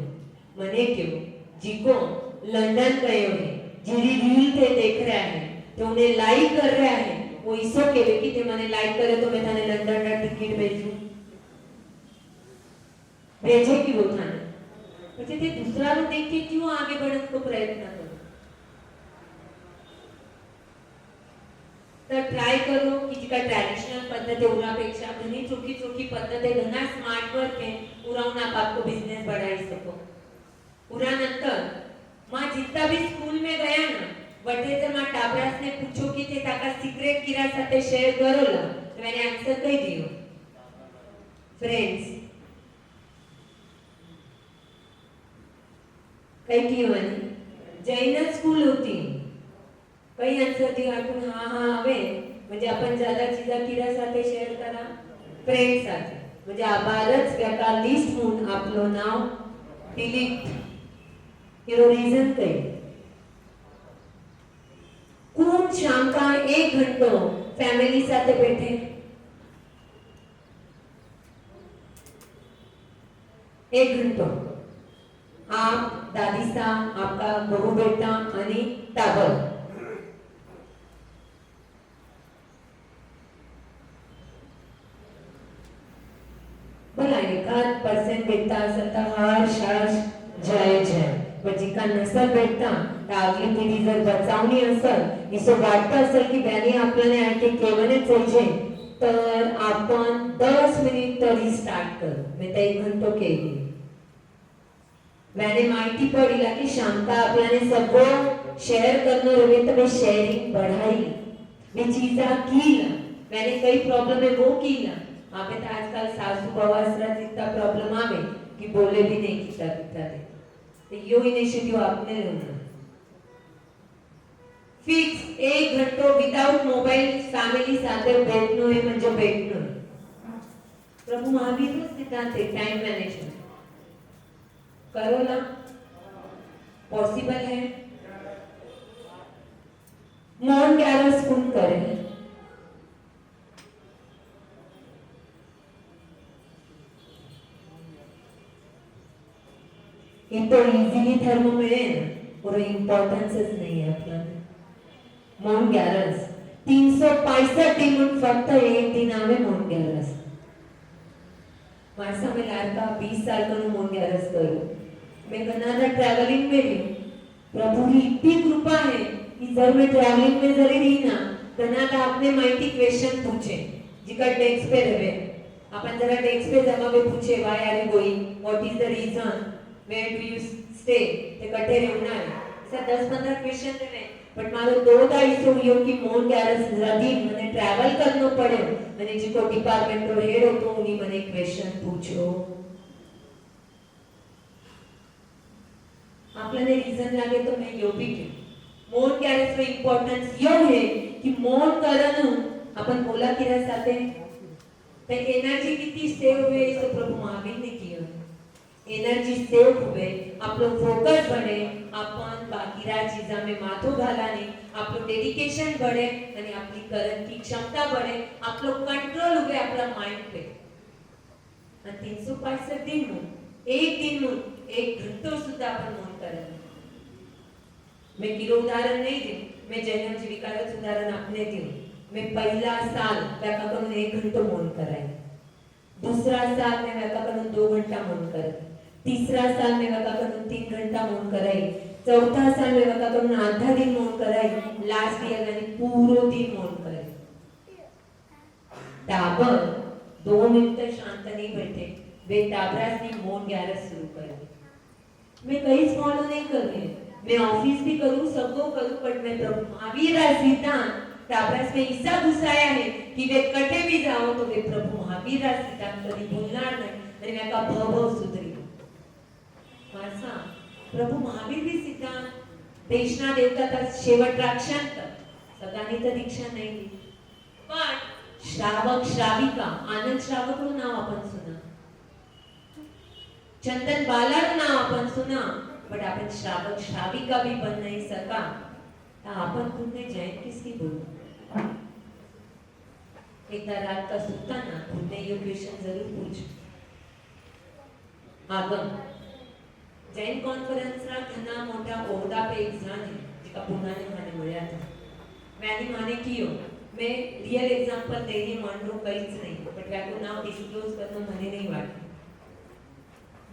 मने क्यों जिको लंदन गए है जिरी रील थे देख रहा है तो उन्हें लाइक कर रहा है वो इसो केवे कि ते मने लाइक करे तो मैं थाने लंदन का टिकट भेजूं भेजे कि वो थाने પછી તે दूसरा देख के क्यों आगे बढ़ने को प्रयत्न करो। तर ट्राय करो की जिका ट्रेडिशनल पद्धत है उरापेक्षा घनी चोखी चोखी पद्धत है घना स्मार्ट वर्क है उरावना आपको बिजनेस बढ़ाई सको। उरा नंतर मां जितना भी स्कूल में गया ना वटे से मां टाबरास ने पूछो कि ते ताका सीक्रेट किरा साथे शेयर करोला तो मैंने आंसर कही दियो फ्रेंड्स कई की म्हणे जैन स्कूल होती कई आंसर दियो आपण हा हा हवे म्हणजे आपण ज्यादा चीजा किरा साथे शेअर करा फ्रेंड्स साथे म्हणजे आबारच व्याका लिस्ट म्हणून आपलं नाव डिलीट केलो रीजन कई कौन शाम का 1 घंटो फैमिली साथे बैठे 1 घंटो आप दादी सा आपका बहू बेटा आणि टाबर भला 1% भेटता असेल तर हर्ष हर्ष जय जय पण जिका नसल भेटता तर आपली पिढी जर बचावणी असेल इसो वाटत असेल की बॅनी आपल्याने आणखी केवणच पाहिजे तर आपण 10 मिनिट तरी स्टार्ट करू मी ते 1 घंटो केली मैंने माहिती पड़ीला कि शाम का आपल्याने सबको शेयर करना रहे तो मैं शेयरिंग बढ़ाई वे चीजा कीला मैंने कई प्रॉब्लम है वो कीला आप तो आजकल सासू बवासरा जितना प्रॉब्लम आवे कि बोले भी नहीं किता पिता दे तो यो इनिशिएटिव आपने लेना फिक्स 1 घंटो विदाउट मोबाइल फैमिली साथे बैठनो है म्हणजे बैठनो प्रभु महावीर नो सिद्धांत है टाइम मैनेजमेंट करो ना पॉसिबल है मौन 11 स्कूल करें ये तो इजीली धर्म मिले ना और इम्पोर्टेंसेस नहीं है अपना मौन 11 365 दिन फक्त 1 दिन आवे मौन 11 मासा में लाडका 20 साल का मौन 11 करो मैं घना ट्रैवलिंग में रही प्रभु की इतनी कृपा है कि जब मैं ट्रैवलिंग में जरी रही ना घना आपने माहिती क्वेश्चन पूछे जिका डेस्क पे रहे अपन जरा डेस्क पे जमा पे पूछे why are you going what is the reason where do you stay ते कटे रहना है ऐसा 10-15 क्वेश्चन रहे बट मारो 2 इसो यो कि मौन 11 जल्दी मने ट्रैवल करनो पड़े मने जिको डिपार्टमेंट रो हेड होतो उनी मने क्वेश्चन पूछो आपल्याने रीजन लागे तो मैं यो भी के मौन 11 रो इंपॉर्टन्स यो है कि मौन करणं आपण बोला किरा साथे ते एनर्जी किती सेव हुए इस प्रभु महावीर ने किया एनर्जी सेव हुए आपलो फोकस बढ़े अपन बाकीरा चीजा में माथो घालाने आपलो डेडिकेशन बढ़े आणि आपली करण की क्षमता बढ़े आपलो कंट्रोल हुए आपला माइंड पे आणि 365 दिन में एक दिन में 1 घंटो सुद्धा अपन मौन करें मैं किलो उदाहरण नहीं दी मैं जैनम जीविका उदाहरण अपने दी मैं पहला साल व्यापक 1 घंटो मौन कराई दुसरा साल में वेका करून 2 घंटा मौन करे, तीसरा साल में वेका करून 3 घंटा मौन कराई, चौथा साल में वेका करून आधा दिन मौन कराई, लास्ट ईयर में पूरो दिन मौन कराई। टाबर 2 मिनट शांत नहीं बैठे, वे टाबरास ने मौन ग्यारह शुरू करे। मैं कहीं फॉलो नहीं कर रही, मैं ऑफिस भी करूं, सबको करूं, बट मैं प्रभु महावीर सिद्धांत टाबरास में ऐसा घुसाया है कि वे कटे भी जाओ तो वे प्रभु महावीर सिद्धांत कधी भूलणार नाही आणि मेका भव सुधरी। माणसा प्रभु महावीर भी सिद्धांत देशना देवता शेवट राक्षांत सगळ्यांनी तर दीक्षा नाही दिली, पण श्रावक श्राविका आनंद श्रावक નું नाव आपण सुना, चंदन बाला નું नाव आपण सुना, बट आपण श्रावक श्राविका भी बन नहीं सका, तो आपण खुद ने जैन किसकी बोलो। एक रात का सुताना खुद ने ये क्वेश्चन जरूर पूछ, आगम जैन कॉन्फरन्स रा घना मोठा ओहदा पे एक जण है जिका पुनाने माने मिळ्या था, मैंने माने कियो मैं रियल एग्जांपल दे रही मान लो कहीच नहीं, बट व्याको नाव डिस्क्लोज करना मने नहीं वाटतं।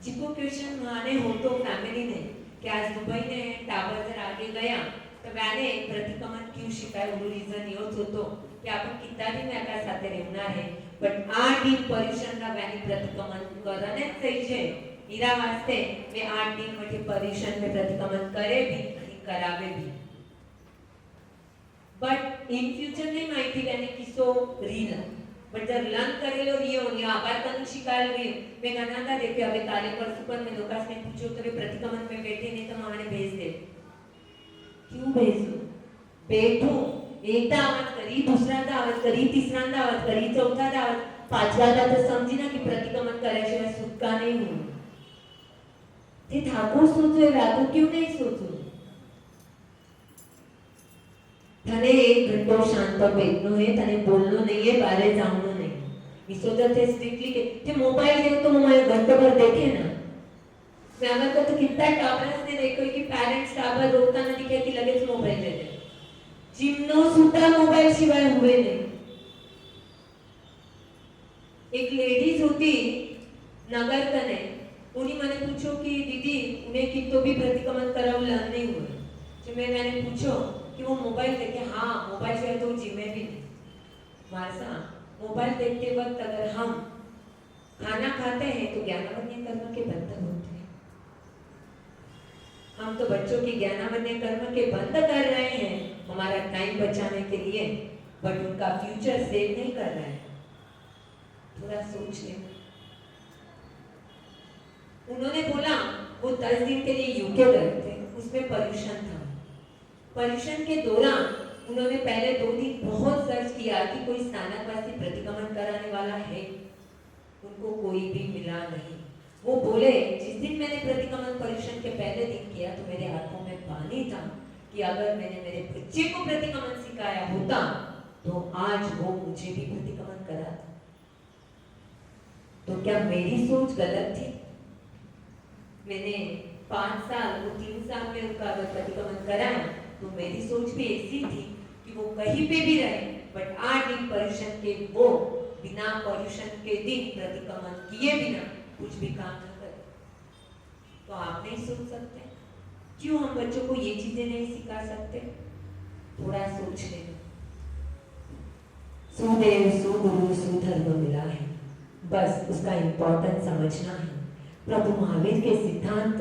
जिको क्वेश्चन माने हो तो फैमिली ने कि आज दुबई ने टावर जर आगे गया तो मैंने प्रतिक्रमण क्यों शिकाय वो रीजन योच होतो कि आपण कितना दिन एका साथे रहणार है, बट 8 दिन पर्युषण रा मैंने प्रतिक्रमण करने चाहिए ईरा वास्ते मैं 8 दिन मध्ये पर्युषण में प्रतिक्रमण करे भी आणि करावे भी, बट इन फ्यूचर नहीं माहिती त्याने किसो रील, बट जर लर्न करेलो रियो या आबार कन शिकायल रियो मैं गनाता देखे अबे काले परसों पर मैं लोकास ने पूछो तो वे प्रतिक्रमण में बैठे नहीं तो माने भेज दे, क्यों भेजो बैठो, एकदा आवाज करी, दुसऱ्यांदा आवाज करी, तिसऱ्यांदा आवाज करी, चौथ्यांदा आवाज, पाचव्यांदा तर समजी ना की प्रतिक्रमण करायशिवाय सुटका नाही होऊ। ते ठाकुर सोचोय रातो क्यों नहीं सोचो, थाने 1 घंटो शांत बैठनो है, थाने बोलनो नहीं है, बारे जाऊनो नहीं। विसोजन थे स्ट्रिक्टली के थे मोबाइल दे तो मोबाइल घंटो भर देखे ना, मैं अगर को तो कितना टाबर्स ने देखो कि पेरेंट्स टाबर रोता ना दिखे कि लगेच मोबाइल दे दे, जिमनो सुद्धा मोबाइल शिवाय हुए नहीं। एक लेडीज होती नगर कने, उन्हीं मैंने पूछो कि दीदी उन्हें कितो भी प्रतिक्रमण करावला नहीं हुआ, तो मैंने पूछो कि वो मोबाइल देखे, हाँ मोबाइल से तो जिम्मे भी नहीं। मारसा मोबाइल देखते वक्त अगर हम खाना खाते हैं तो ज्ञानावन्य कर्म के बंध होते हैं, हम तो बच्चों की ज्ञानावन्य कर्म के बंद कर रहे हैं हमारा टाइम बचाने के लिए, बट उनका फ्यूचर सेव नहीं कर रहे हैं। थोड़ा सोच ले। उन्होंने बोला वो 10 दिन के लिए यूके गए थे, उसमें पर्यूषण था। पर्यूषण के दौरान उन्होंने पहले 2 दिन बहुत सर्च किया कि कोई स्नानकवासी प्रतिक्रमण कराने वाला है, उनको कोई भी मिला नहीं। वो बोले जिस दिन मैंने प्रतिक्रमण पर्यूषण के पहले दिन किया तो मेरे हाथों में पानी था कि अगर मैंने मेरे बच्चे को प्रतिक्रमण सिखाया होता तो आज वो मुझे भी प्रतिक्रमण कराता। तो क्या मेरी सोच गलत थी? मैंने 5 साल वो 3 साल में उनका अगर प्रतिक्रमण कराया तो मेरी सोच भी ऐसी थी कि वो कहीं पे भी रहे, बट 8 दिन पर्यूषण के वो बिना पर्यूषण के दिन प्रतिक्रमण किए बिना कुछ भी काम न करे। तो आप नहीं सोच सकते? क्यों हम बच्चों को ये चीजें नहीं सिखा सकते? थोड़ा सोच लेना। सुदेव सुगुरु सुधर्म मिला है, बस उसका इम्पोर्टेंस समझना है। प्रभु महावीर के सिद्धांत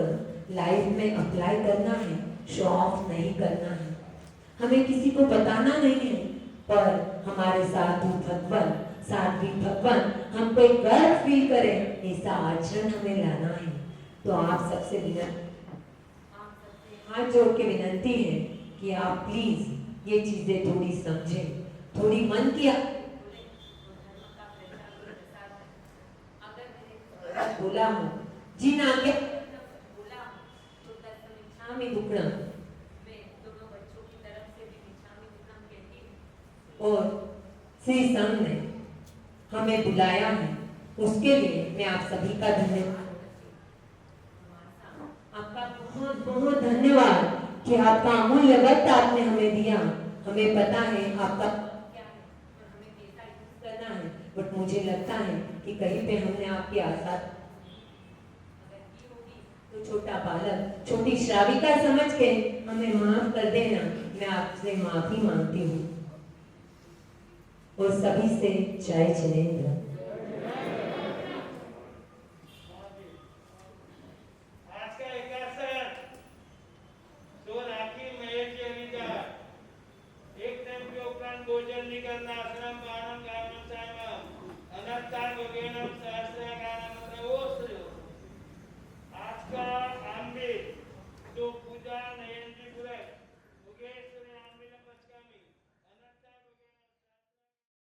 लाइफ में अप्लाई करना है, शो ऑफ नहीं करना है। हमें किसी को बताना नहीं है, पर हमारे साधु भगवान साध्वी भगवान हम पे गर्व फील करें ऐसा आचरण हमें लाना है। तो आप सबसे हाथ जोड़ के विनती है कि आप प्लीज ये चीजें थोड़ी समझें, थोड़ी मन की बोला हूँ जिन आगे बोला तो तत्समिच्छामि दुक्कडम, मैं दोनों बच्चों की तरफ से भी मिच्छामि दुक्कडम कहती हूँ। और श्री संघ ने हमें बुलाया है, उसके लिए मैं आप सभी का धन्यवाद, आपका बहुत बहुत धन्यवाद कि आपका अमूल्य वक्त आपने हमें दिया। हमें पता है आपका क्या है और हमें कैसा यूज करना है, बट मुझे लगता है कि कहीं पे हमने आपकी आशा तो छोटा बालक, छोटी श्राविका समझ के हमें माफ कर देना। मैं आपसे माफी मांगती हूँ। और सभी से जय जिनेंद्र।